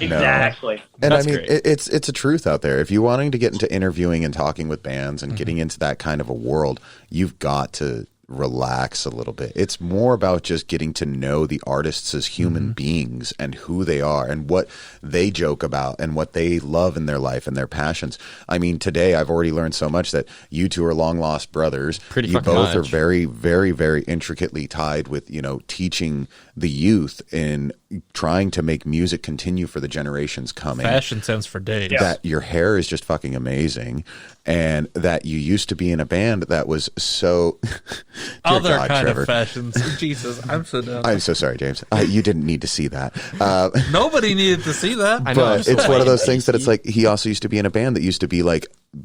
Exactly. And That's I mean, great. it's a truth out there. If you're wanting to get into interviewing and talking with bands and getting into that kind of a world, you've got to relax a little bit. It's more about just getting to know the artists as human beings and who they are and what they joke about and what they love in their life and their passions. I mean, today I've already learned so much that you two are long lost brothers. You both are very, very, very intricately tied with, teaching the youth in trying to make music continue for the generations coming. Fashion sense for days. That your hair is just fucking amazing. And that you used to be in a band that was so... Other kind Trevor. of fashions. Jesus, I'm so dumb. I'm so sorry, James. You didn't need to see that. Nobody needed to see that. But it's one of those things that it's he also used to be in a band that used to be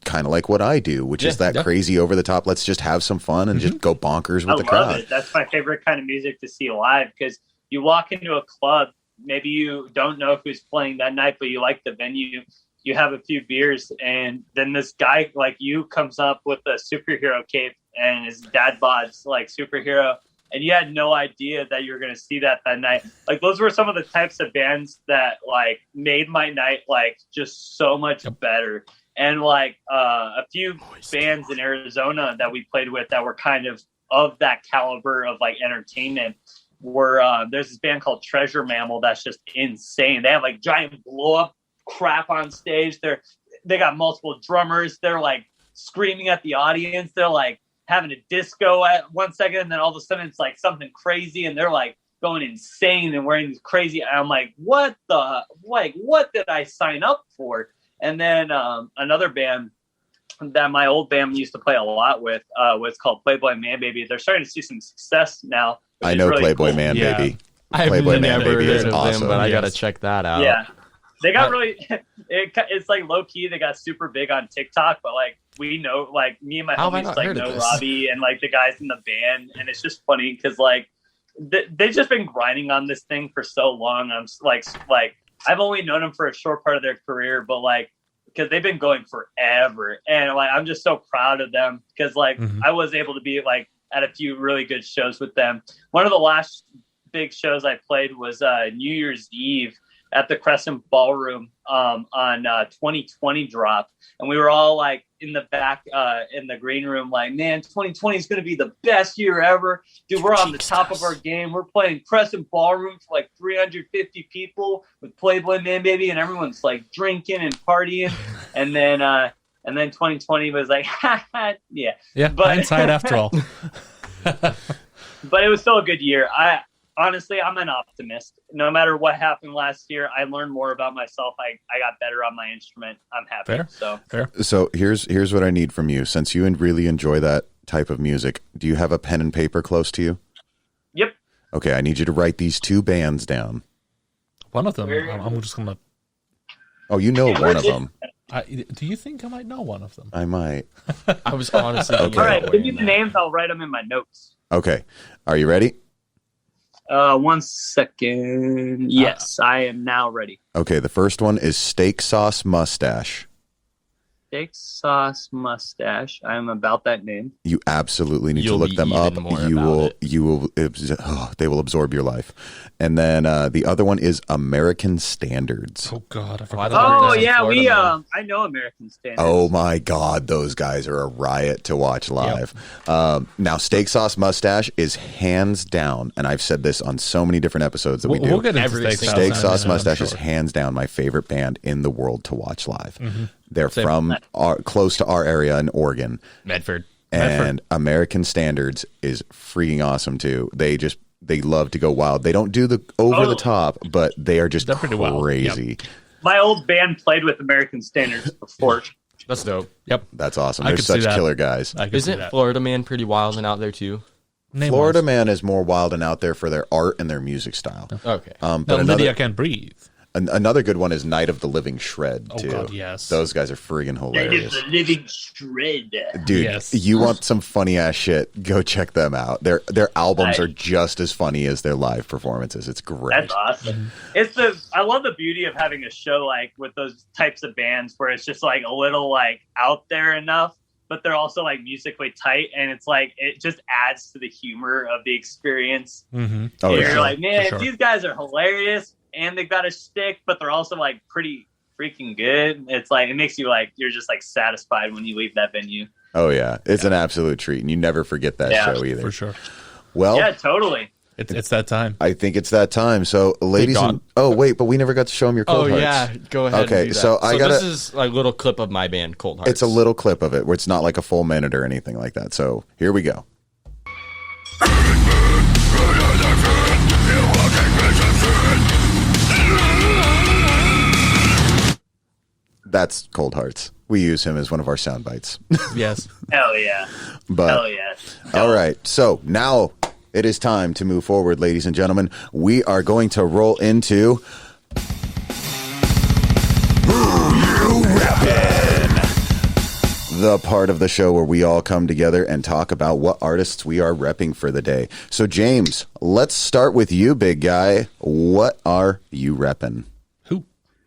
kind of like what I do, which is that crazy over the top, let's just have some fun and just go bonkers with the crowd. I love it. That's my favorite kind of music to see live because you walk into a club, maybe you don't know who's playing that night, but you like the venue. You have a few beers, and then this guy like you comes up with a superhero cape and his dad bod's superhero, and you had no idea that you were going to see that night. Those were some of the types of bands that made my night just so much better. And a few bands in Arizona that we played with that were kind of that caliber of entertainment were there's this band called Treasure Mammal that's just insane. They have giant blow up crap on stage. They got multiple drummers. They're screaming at the audience. They're having a disco at 1 second, and then all of a sudden it's something crazy, and they're going insane and wearing these crazy. I'm what did I sign up for? And then another band that my old band used to play a lot with was called Playboy Man Baby. They're starting to see some success now. I know really Playboy cool. Man Baby. I've Playboy Man never Baby heard is of awesome. them, but I gotta Yes. check that out. Yeah, they got really. It's like low key. They got super big on TikTok, but like we know, like me and my How have I homies, not like heard of know this? Robbie and like the guys in the band, and it's just funny because like they've just been grinding on this thing for so long. I'm like I've only known them for a short part of their career, but like because they've been going forever, and like I'm just so proud of them because like I was able to be like at a few really good shows with them. One of the last big shows I played was New Year's Eve at the Crescent Ballroom on 2020 drop, and we were all like in the back in the green room like, man, 2020 is going to be the best year ever, dude. We're on the top of our game. We're playing Crescent Ballroom for like 350 people with Playboy Man Baby, and everyone's like drinking and partying. And then 2020 was like yeah, but hindsight after all. but it was still a good year. Honestly, I'm an optimist. No matter what happened last year, I learned more about myself. I got better on my instrument. I'm happy. Fair. So here's what I need from you. Since you really enjoy that type of music, do you have a pen and paper close to you? Yep. Okay, I need you to write these two bands down. One of them, I'm just gonna. Oh, you know one of them. Do you think I might know one of them? I might. I was honestly. Okay. All right, give me the names. I'll write them in my notes. Okay, are you ready? 1 second. Yes, I am now ready. Okay, the first one is Steak Sauce Mustache. Steak Sauce Mustache. I am about that name. You absolutely need You'll to look be them up. even more You about will. it. You will. They will absorb your life. And then the other one is American Standards. Oh God, I I forgot. thought Oh were in yeah, Florida, man. I know American Standards. Oh my God, those guys are a riot to watch live. Now, Steak Sauce Mustache is hands down, and I've said this on so many different episodes that we do. We'll get into Every Steak single Steak Sauce Sauce in a minute, Mustache I'm is sure. hands down my favorite band in the world to watch live. They're Same. from close to our area in Oregon, Medford. and American Standards is freaking awesome too. They love to go wild. They don't do the over the top, but they are just They're pretty wild. crazy. My old band played with American Standards before. That's dope. Yep. That's awesome. I They're could see such that. killer guys. I can see Isn't that. Florida Man pretty wild and out there too? Name Florida wise. Man is more wild and out there for their art and their music style. Okay. But No, another, Lydia Can't Breathe. another good one is Night of the Living Shred Oh, too. God, yes. Those guys are friggin' hilarious. The living shred. Dude, Yes. you want some funny ass shit? Go check them out. Their albums are just as funny as their live performances. It's great. That's awesome. I love the beauty of having a show like with those types of bands where it's just like a little like out there enough, but they're also like musically tight, and it's like it just adds to the humor of the experience. Mm-hmm. Oh, You're yeah. like, man, sure. these guys are hilarious, and they've got a shtick, but they're also like pretty freaking good. It's like it makes you like you're just like satisfied when you leave that venue. Oh yeah, it's an absolute treat, and you never forget that Yeah, show either. For sure. Well, Yeah, totally. It's that time. I think it's that time. So, ladies God. and wait, but we never got to show them your cold Oh hearts. yeah, go ahead. Okay, and do that. so I gotta- This is a little clip of my band, Cold Hearts. It's a little clip of it where it's not like a full minute or anything like that. So here we go. That's Cold Hearts. We use him as one of our sound bites. Yes. Hell yeah. But Hell yeah. all right, so now it is time to move forward, ladies and gentlemen. We are going to roll into the part of the show where we all come together and talk about what artists we are repping for the day. So, James, let's start with you, big guy. What are you repping? Who?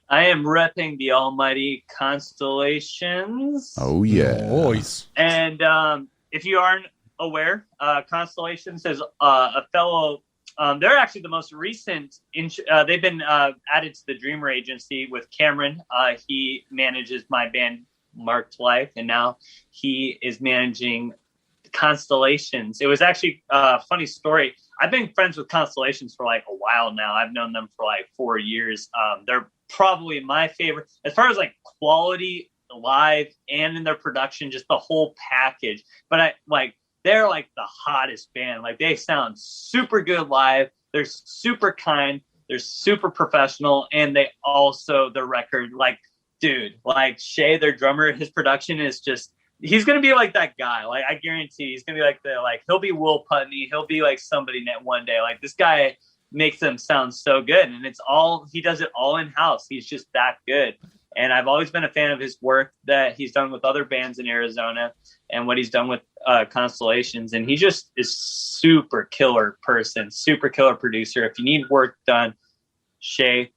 I am repping the almighty Constellations. Oh, yeah. Boys. And if you aren't aware, Constellations is a fellow. They're actually the most recent. They've been added to the Dreamer Agency with Cameron. He manages my band Marked Life, and now he is managing Constellations. It was actually a funny story. I've been friends with Constellations for like a while now. I've known them for like 4 years. They're probably my favorite as far as like quality live and in their production, just the whole package. But they're like the hottest band. Like they sound super good live. They're super kind. They're super professional. And they also, their record, like, dude, like Shay, their drummer, his production is just, he's going to be like that guy. Like, I guarantee he's going to be like he'll be Will Putney. He'll be like somebody net one day. Like this guy makes them sound so good. And he does it all in house. He's just that good. And I've always been a fan of his work that he's done with other bands in Arizona and what he's done with Constellations. And he just is super killer person, super killer producer. If you need work done, Shay,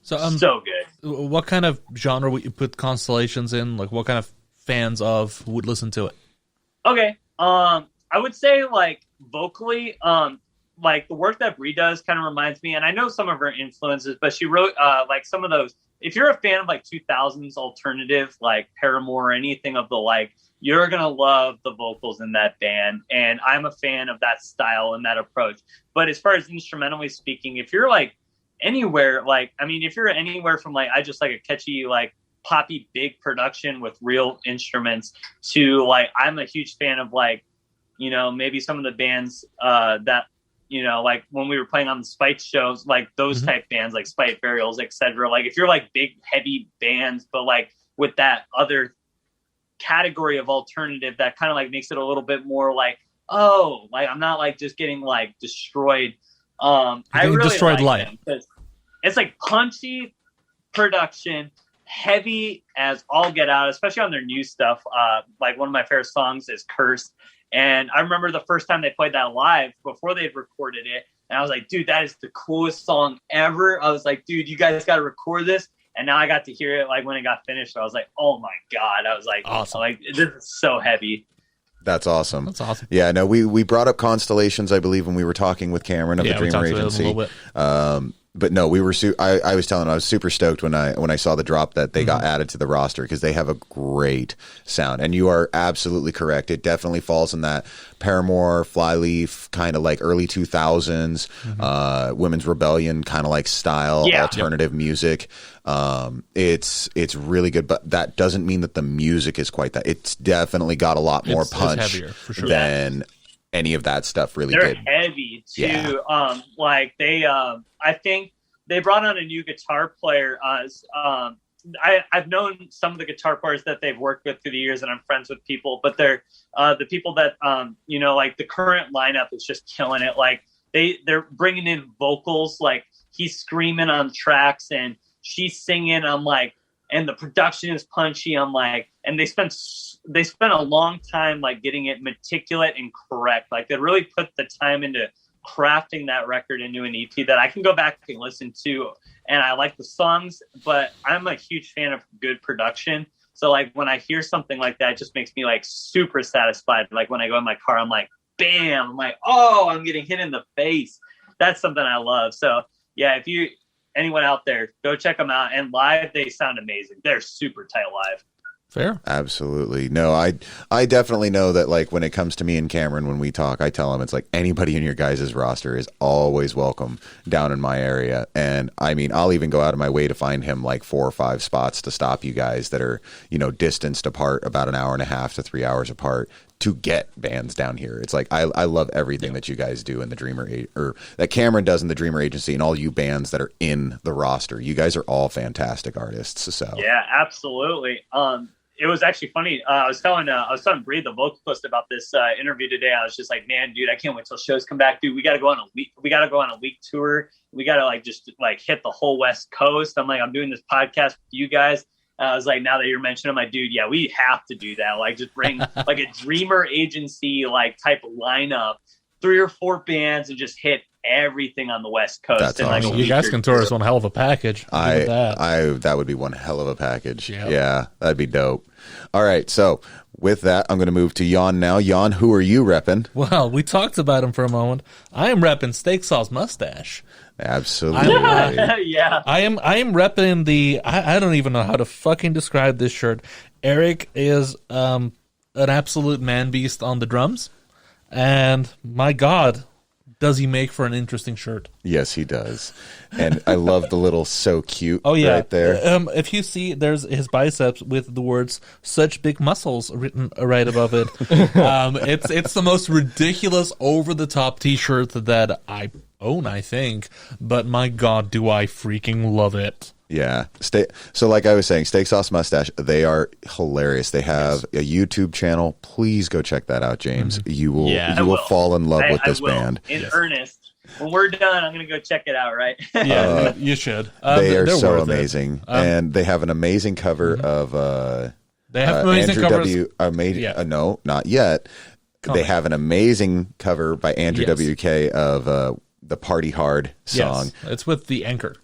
so good. What kind of genre would you put Constellations in? Like, what kind of fans of would listen to it? Okay. I would say, like, vocally, like, the work that Brie does kind of reminds me, and I know some of her influences, but she wrote, like, some of those. If you're a fan of, like, 2000s alternative, like Paramore or anything of the like, you're going to love the vocals in that band. And I'm a fan of that style and that approach. But as far as instrumentally speaking, if you're, like, anywhere, like, I mean, if you're anywhere from, like, I just like a catchy, like, poppy big production with real instruments to, like, I'm a huge fan of, like, you know, maybe some of the bands that, you know, like when we were playing on the Spite shows, like those type bands, like Spite Burials, etc. Like if you're like big, heavy bands, but like with that other category of alternative that kind of like makes it a little bit more like, oh, like I'm not like just getting like destroyed. I really destroyed like light. them. It's like punchy production, heavy as all get out, especially on their new stuff. Like one of my favorite songs is Cursed. And I remember the first time they played that live before they'd recorded it. And I was like, dude, that is the coolest song ever. I was like, dude, you guys got to record this. And now I got to hear it like when it got finished. I was like, oh my God. I was like, awesome. Like, this is so heavy. That's awesome. That's awesome. Yeah, no, we brought up Constellations, I believe, when we were talking with Cameron of the Dreamer Agency. But no, we were. I was telling him I was super stoked when I saw the drop that they got added to the roster because they have a great sound. And you are absolutely correct. It definitely falls in that Paramore, Flyleaf, kind of like early 2000s, Women's Rebellion kind of like style, alternative music. It's really good, but that doesn't mean that the music is quite that. It's definitely got a lot more punch heavier, for sure. than any of that stuff really They're did. heavy too. Yeah. Like they, I think they brought on a new guitar player. I've known some of the guitar players that they've worked with through the years, and I'm friends with people. But they're the people that you know, like the current lineup is just killing it. Like they're bringing in vocals. Like he's screaming on tracks and she's singing. I'm like, and the production is punchy. I'm like, and they spent a long time like getting it meticulous and correct. Like they really put the time into crafting that record into an EP that I can go back and listen to. And I like the songs, but I'm a huge fan of good production. So like when I hear something like that, it just makes me like super satisfied. Like when I go in my car, I'm like, bam, I'm like, oh, I'm getting hit in the face. That's something I love. So yeah, if anyone out there, go check them out. And live, they sound amazing. They're super tight live. Fair. Absolutely. No, I definitely know that like when it comes to me and Cameron, when we talk, I tell him it's like anybody in your guys' roster is always welcome down in my area. And I mean, I'll even go out of my way to find him like 4 or 5 spots to stop you guys that are, you know, distanced apart about an hour and a half to 3 hours apart to get bands down here. It's like I love everything that you guys do in the Dreamer or that Cameron does in the Dreamer Agency and all you bands that are in the roster. You guys are all fantastic artists. So yeah, absolutely. It was actually funny. I was telling Bree, the vocalist, about this interview today. I was just like, man, dude, I can't wait till shows come back, dude. We got to go on a week tour. We got to like just like hit the whole West Coast. I'm like, I'm doing this podcast with you guys. I was like, now that you're mentioning my dude, yeah, we have to do that. Like, just bring like a Dreamer Agency like type of lineup, 3 or 4 bands, and just hit everything on the West Coast. That's and, awesome. like, You guys can tour us one hell of a package. That would be one hell of a package. Yep. Yeah, that'd be dope. All right, so with that, I'm going to move to Jan now. Jan, who are you repping? Well, we talked about him for a moment. I am repping Steak Sauce Mustache. Absolutely. yeah. I am repping the. I don't even know how to fucking describe this shirt. Eric is an absolute man beast on the drums, and my God, does he make for an interesting shirt? Yes, he does. And I love the little "so cute" right there. If you see, there's his biceps with the words "such big muscles" written right above it. It's the most ridiculous, over the top T-shirt that I own, I think. But my God, do I freaking love it! Yeah. So like I was saying, Steak Sauce Mustache, they are hilarious. They have a YouTube channel. Please go check that out, James. You will fall in love with this band. In earnest. when we're done, I'm gonna go check it out. Right? Yeah, you should. They are they're so worth it. amazing, and they have an amazing cover of They have amazing Andrew covers. W. Yeah. No, not yet. Coming. They have an amazing cover by Andrew Yes. WK of the Party Hard song. Yes, it's with the Anchor.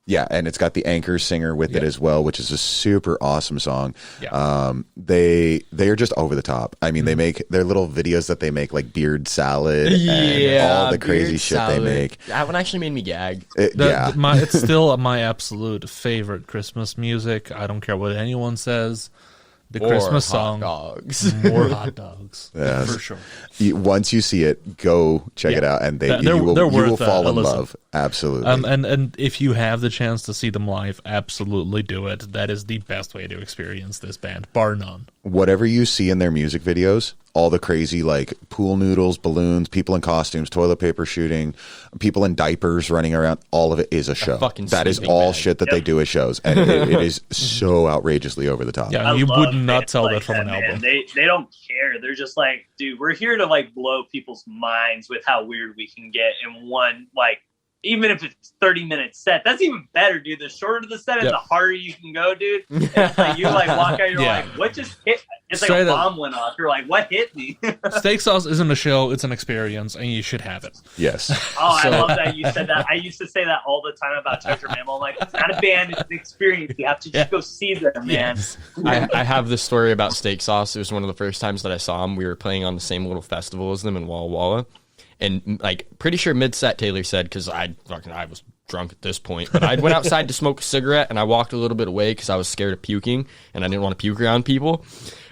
Yeah, and it's got the Anchor singer with it as well, which is a super awesome song. Yeah. They are just over the top. I mean, they make their little videos that they make, like beard salad and all the crazy beard shit salad. they make. That one actually made me gag. It's still my absolute favorite Christmas music. I don't care what anyone says. The Christmas song, dogs. more hot dogs, Yes. for sure. Once you see it, go check it out, and They're you will worth fall a in listen. love. Absolutely. And if you have the chance to see them live, absolutely do it. That is the best way to experience this band, bar none. Whatever you see in their music videos, all the crazy like pool noodles, balloons, people in costumes, toilet paper shooting, people in diapers running around, all of it is a show. That is sleeping all bag. shit that they do as shows, and it is so outrageously over the top. Yeah, I you love would not bands tell like that from an man. album. They don't care. They're just like, dude, we're here to like blow people's minds with how weird we can get in one, like, even if it's 30-minute set. That's even better, dude. The shorter the set and Yeah. the harder you can go, dude. It's like you like walk out, you're Yeah. like, what just hit? It's Straight like a up. bomb went off. You're like, what hit me? Steak Sauce isn't a show; it's an experience, and you should have it. Yes. Oh, I love that you said that. I used to say that all the time about Treasure Mammal. I'm like, it's not a band, it's an experience. You have to just go see them, man. I have this story about Steak Sauce. It was one of the first times that I saw them. We were playing on the same little festival as them in Walla Walla. And, like, pretty sure mid-set Taylor said, because I was drunk at this point, but I went outside to smoke a cigarette, and I walked a little bit away because I was scared of puking, and I didn't want to puke around people.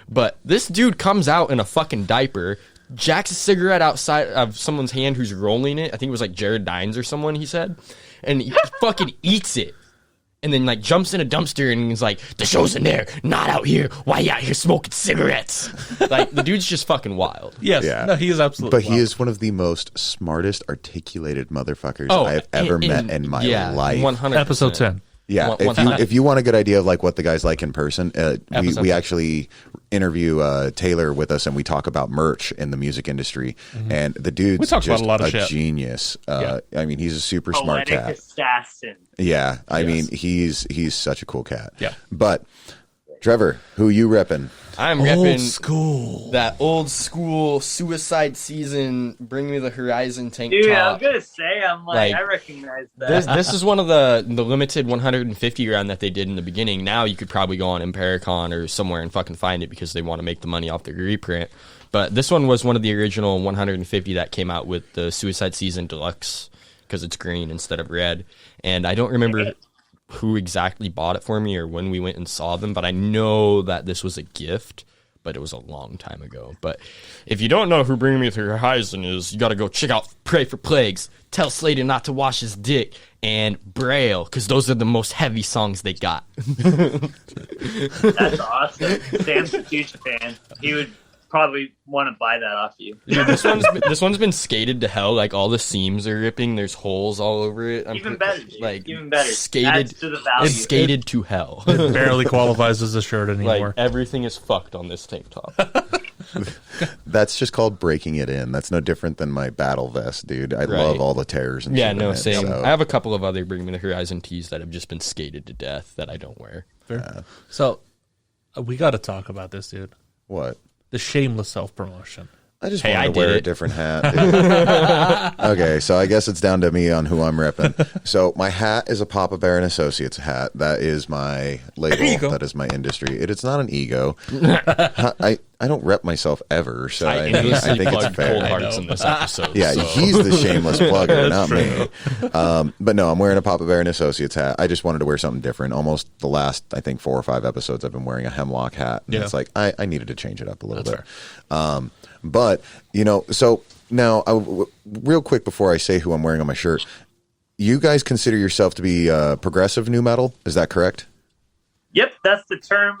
But this dude comes out in a fucking diaper, jacks a cigarette outside of someone's hand who's rolling it. I think it was, like, Jared Dines or someone, he said. And he fucking eats it. And then, like, jumps in a dumpster and he's like, the show's in there, not out here. Why you out here smoking cigarettes? Like, the dude's just fucking wild. Yes, Yeah. no, he is absolutely. But he is one of the most smartest, articulated motherfuckers I have ever met in my life. 100%. Episode 10. Yeah, if you want a good idea of like what the guy's like in person, we actually interview Taylor with us, and we talk about merch in the music industry. And the dude's We talk just about a lot of shit. genius. I mean, he's a super smart Poetic cat. assassin. Yeah, I mean, he's such a cool cat. Yeah. But Trevor, who you repping? I'm Old repping school. that old school Suicide Season, Bring Me the Horizon tank Dude, I top. was gonna say, I'm like, Like, I recognize that. This is one of the limited 150 round that they did in the beginning. Now you could probably go on Impericon or somewhere and fucking find it because they want to make the money off the reprint. But this one was one of the original 150 that came out with the Suicide Season Deluxe because it's green instead of red. And I don't remember who exactly bought it for me or when we went and saw them, but I know that this was a gift, but it was a long time ago. But if you don't know who Bring Me to Horizon is, you got to go check out Pray for Plagues, Tell Slater Not to Wash His Dick, and Braille, because those are the most heavy songs they got. That's awesome. Sam's a huge fan. He would probably want to buy that off you. Dude, this one's been skated to hell. Like, all the seams are ripping. There's holes all over it. Even better, dude. Like, Even better. Skated, Adds to the value. it's skated to hell. Barely qualifies as a shirt anymore. Like, everything is fucked on this tank top. That's just called breaking it in. That's no different than my battle vest, dude. I love all the tears and Yeah, shit no, in it, same. so- I have a couple of other Bring Me the Horizon tees that have just been skated to death that I don't wear. So, we got to talk about this, dude. What? The shameless self-promotion. I just Hey, I wanted to wear did a it. different hat. dude. Okay, so I guess it's down to me on who I'm repping. So my hat is a Papa Bear and Associates hat. That is my label. Ego. That is my industry. It's not an ego. I don't rep myself ever, so I think aimlessly it's plugged fair. Cold Hearts in this episode. Yeah, so. he's the shameless plugger, not me. But no, I'm wearing a Papa Bear and Associates hat. I just wanted to wear something different. Almost the last, I think, 4 or 5 episodes, I've been wearing a hemlock hat. And it's like, I needed to change it up a little bit. But, you know, so now, real quick before I say who I'm wearing on my shirt, you guys consider yourself to be progressive new metal? Is that correct? Yep, that's the term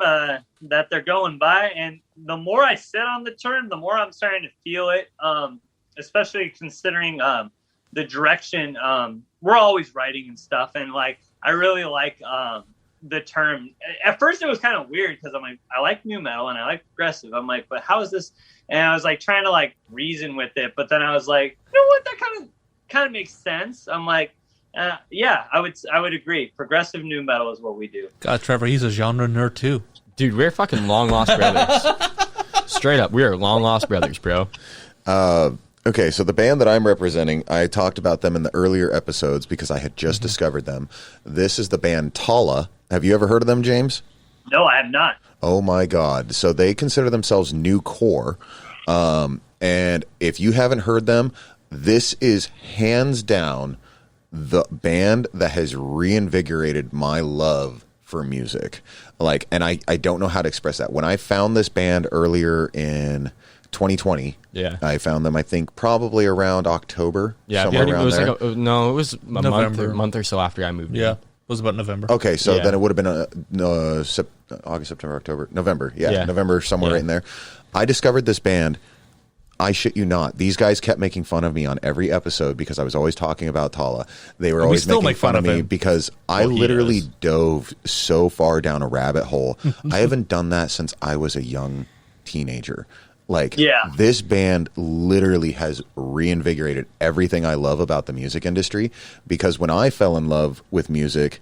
that they're going by. And the more I sit on the term, the more I'm starting to feel it, especially considering the direction. We're always writing and stuff. And, like, I really like the term. At first, it was kind of weird because I'm like, I like new metal and I like progressive. I'm like, but how is this? And I was, like, trying to, like, reason with it. But then I was like, you know what? kind of makes sense. I'm like, yeah, I would agree. Progressive new metal is what we do. God, Trevor, he's a genre nerd too. Dude, we're fucking long lost brothers. Straight up, we are long lost brothers, bro. Okay, so the band that I'm representing, I talked about them in the earlier episodes because I had just discovered them. This is the band Tala. Have you ever heard of them, James? No, I have not. Oh my God. So they consider themselves new core. And if you haven't heard them, this is hands down the band that has reinvigorated my love for music. Like, and I don't know how to express that. When I found this band earlier in 2020, I found them, I think, probably around October. Yeah, somewhere around it was there. like it was a month or so after I moved. Yeah, it was about November. Okay, so then it would have been August, September, October, November. Yeah, November, somewhere right in there. I discovered this band. I shit you not. These guys kept making fun of me on every episode because I was always talking about Tala. They were always making fun of me because I literally dove so far down a rabbit hole. I haven't done that since I was a young teenager. Like, this band literally has reinvigorated everything I love about the music industry, because when I fell in love with music,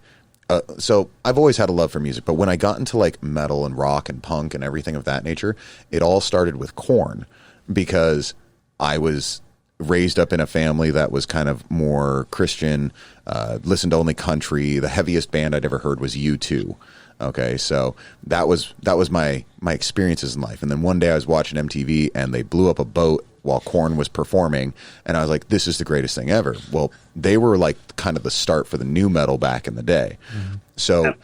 so I've always had a love for music, but when I got into like metal and rock and punk and everything of that nature, it all started with Korn, because I was raised up in a family that was kind of more Christian, listened to only country. The heaviest band I'd ever heard was U2. Okay, so that was my experiences in life. And then one day I was watching MTV and they blew up a boat while Korn was performing, and I was like, this is the greatest thing ever. Well, they were like kind of the start for the new metal back in the day. So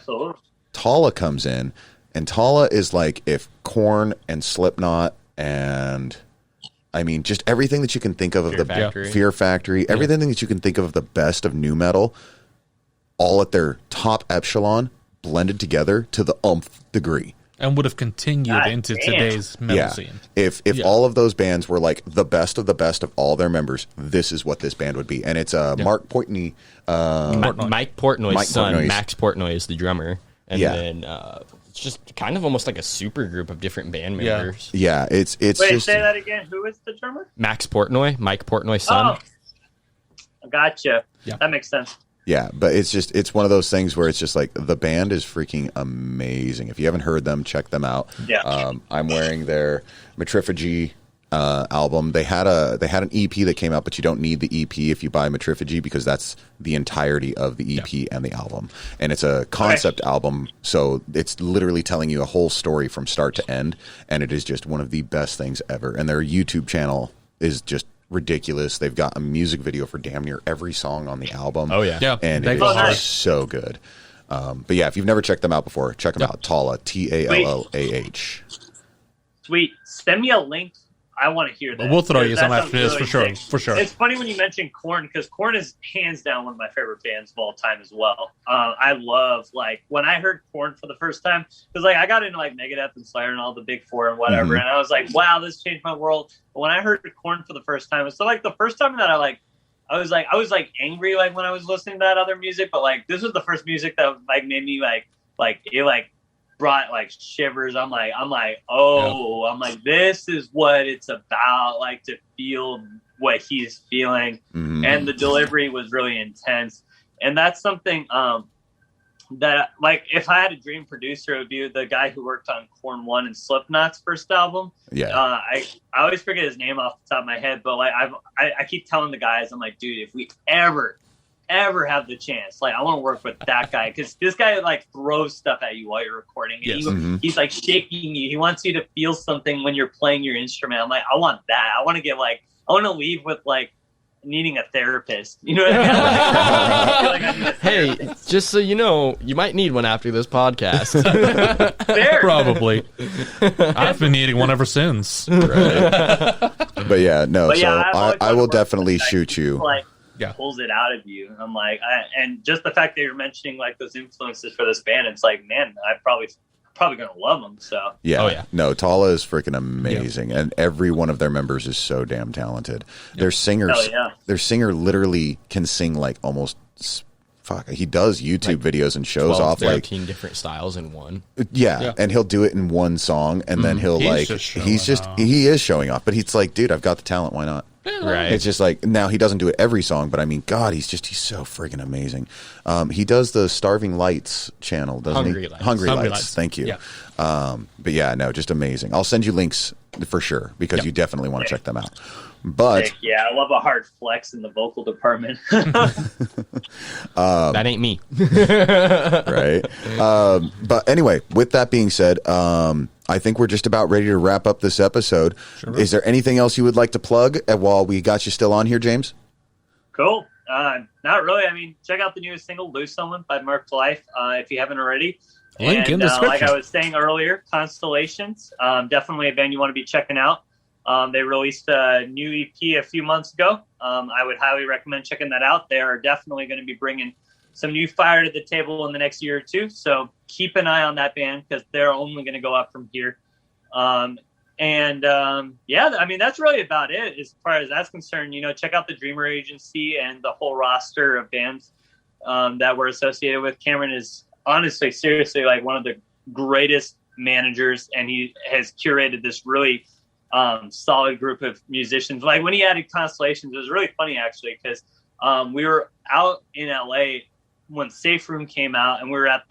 Tala comes in, and Tala is like if Korn and Slipknot and I mean, just everything that you can think of Fear Factory, everything that you can think of the best of new metal, all at their top echelon, blended together to the degree. And would have continued into today's metal scene. If all of those bands were like the best of all their members, this is what this band would be. And it's Mark Portnoy. Mike Portnoy's son, Max Portnoy, is the drummer. And then it's just kind of almost like a super group of different band members. Yeah, it's Wait, just... say that again. Who is the drummer? Max Portnoy, Mike Portnoy's son. Oh, gotcha. Yeah. That makes sense. Yeah, but it's one of those things where it's just like the band is freaking amazing. If you haven't heard them, check them out. Yeah. I'm wearing their Metriphagy album. They had an EP that came out, but you don't need the EP if you buy Metriphagy, because that's the entirety of the EP and the album. And it's a concept album, so it's literally telling you a whole story from start to end, and it is just one of the best things ever. And their YouTube channel is just ridiculous. They've got a music video for damn near every song on the album. Oh yeah. And it is so good. But yeah, if you've never checked them out before, check them out. Tala, Tallah. Sweet. Send me a link. I want to hear that. We'll throw you some after this, for sure. For sure. It's funny when you mention Korn, because Korn is hands down one of my favorite bands of all time as well. I love, like, when I heard Korn for the first time, because like I got into like Megadeth and Slayer and all the big four and whatever, and I was like, wow, this changed my world. But when I heard Korn for the first time, it's like the first time that I was angry like when I was listening to that other music, but like this was the first music that like made me like it like brought like shivers. I'm like, this is what it's about, like to feel what he's feeling. And the delivery was really intense. And that's something that, like, if I had a dream producer, it would be the guy who worked on Korn 1 and Slipknot's first album. I always forget his name off the top of my head, but like I keep telling the guys, I'm like, dude, if we ever have the chance, like I want to work with that guy, because this guy like throws stuff at you while you're recording. He's like shaking you. He wants you to feel something when you're playing your instrument. I'm like, I want that. I want to leave with like needing a therapist. You know what I mean? Hey, just so you know, you might need one after this podcast. Fair. Probably. I've been needing one ever since. Right. But yeah, no. But yeah, so I will definitely shoot you. Like, pulls it out of you. I'm like, and just the fact that you're mentioning like those influences for this band, it's like, man, I'm probably gonna love them. So no, Tala is freaking amazing, and every one of their members is so damn talented. Their singer literally can sing like almost he does YouTube videos and shows 12, off 13 like different styles in one. And he'll do it in one song, and then he'll he is showing off, but he's like, dude, I've got the talent, why not? Right. It's just like, now he doesn't do it every song, but I mean, God, he's so friggin' amazing. He does the Starving Lights channel, doesn't Hungry he? Lights. Hungry Hungry Lights. Lights. Thank you. Yeah. But yeah, no, just amazing. I'll send you links for sure because you definitely want to check them out. But yeah, I love a hard flex in the vocal department. That ain't me. right. But anyway, with that being said, I think we're just about ready to wrap up this episode. Sure. Is there anything else you would like to plug while we got you still on here, James? Cool. Not really. I mean, check out the newest single, Lose Someone by Mark Life, if you haven't already. Link in the description. Like I was saying earlier, Constellations, definitely a band you want to be checking out. They released a new EP a few months ago. I would highly recommend checking that out. They are definitely going to be bringing some new fire to the table in the next year or two. So keep an eye on that band because they're only going to go up from here. Yeah, I mean, that's really about it as far as that's concerned. Check out the Dreamer Agency and the whole roster of bands that we're associated with. Cameron is honestly, seriously, like one of the greatest managers, and he has curated this really solid group of musicians. Like when he added Constellations, it was really funny actually because we were out in LA when Safe Room came out, and we were at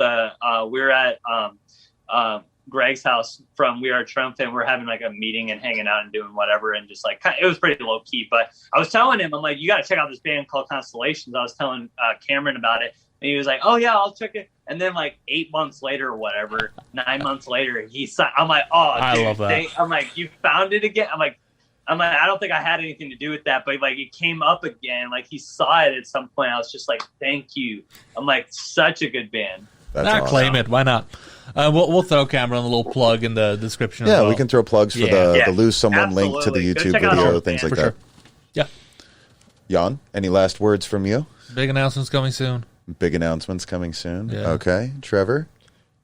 Greg's house from We Are Triumphant. We're having like a meeting and hanging out and doing whatever, and just like it was pretty low key. But I was telling him, I'm like, you got to check out this band called Constellations. I was telling Cameron about it, and he was like, oh yeah, I'll check it. And then like 8 months later or whatever, 9 months later, I'm like, oh, dude, I love that. I'm like, you found it again. I'm like, I don't think I had anything to do with that, but like it came up again. Like he saw it at some point. I was just like, thank you. I'm like, such a good band. That's awesome. Claim it. Why not? We'll throw Cameron a little plug in the description. Yeah, as well. we can throw plugs for the Lose Someone link to the YouTube video, things like that. Sure. Yeah. Jan, any last words from you? Big announcements coming soon. Big announcements coming soon. Yeah. Okay. Trevor?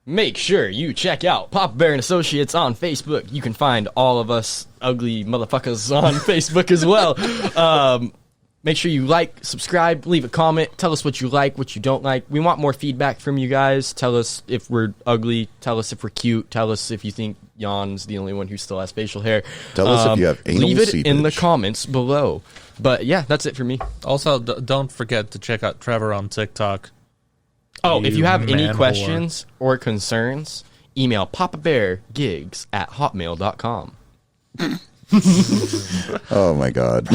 Make sure you check out Papa Bear and Associates on Facebook. You can find all of us ugly motherfuckers on Facebook as well. Make sure you like, subscribe, leave a comment. Tell us what you like, what you don't like. We want more feedback from you guys. Tell us if we're ugly. Tell us if we're cute. Tell us if you think Jan's the only one who still has facial hair. Tell us if you have anal Leave it seepage in the comments below. But yeah, that's it for me. Also, don't forget to check out Trevor on TikTok. Oh, if you have any man questions or concerns, email papabeargigs@hotmail.com. Oh my God.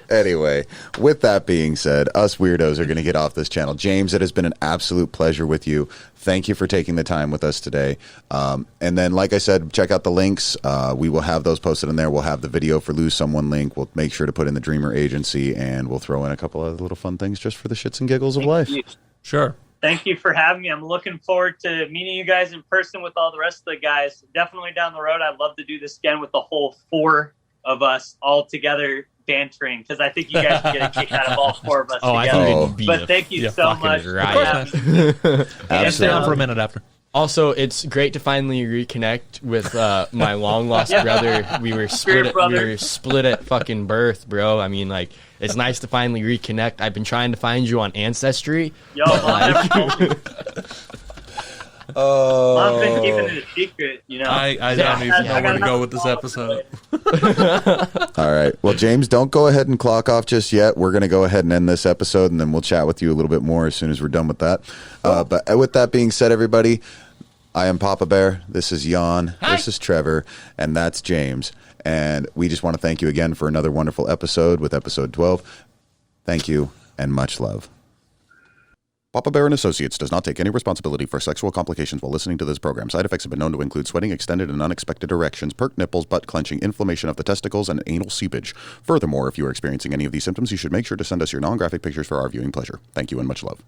Anyway, with that being said, us weirdos are going to get off this channel. James, it has been an absolute pleasure with you. Thank you for taking the time with us today. And then, like I said, check out the links. We will have those posted in there. We'll have the video for Lose Someone link. We'll make sure to put in the Dreamer Agency, and we'll throw in a couple of little fun things just for the shits and giggles of life. Sure. Thank you for having me. I'm looking forward to meeting you guys in person with all the rest of the guys. Definitely down the road. I'd love to do this again with the whole 4 of us all together bantering, because I think you guys can get a kick out of all 4 of us together. I think it'd be but thank you so much. Right. And stay on for a minute after. Also, it's great to finally reconnect with my long lost brother. We were split. We were split at fucking birth, bro. I mean, like, it's nice to finally reconnect. I've been trying to find you on Ancestry. Yo, Mom's been keeping it a secret, you know. I don't even know where to go with this episode. All right. Well, James, don't go ahead and clock off just yet. We're going to go ahead and end this episode, and then we'll chat with you a little bit more as soon as we're done with that. But with that being said, everybody, I am Papa Bear. This is Jan. Hi. This is Trevor. And that's James. And we just want to thank you again for another wonderful episode with episode 12. Thank you and much love. Papa Bear and Associates does not take any responsibility for sexual complications while listening to this program. Side effects have been known to include sweating, extended and unexpected erections, perked nipples, butt clenching, inflammation of the testicles, and anal seepage. Furthermore, if you are experiencing any of these symptoms, you should make sure to send us your non-graphic pictures for our viewing pleasure. Thank you and much love.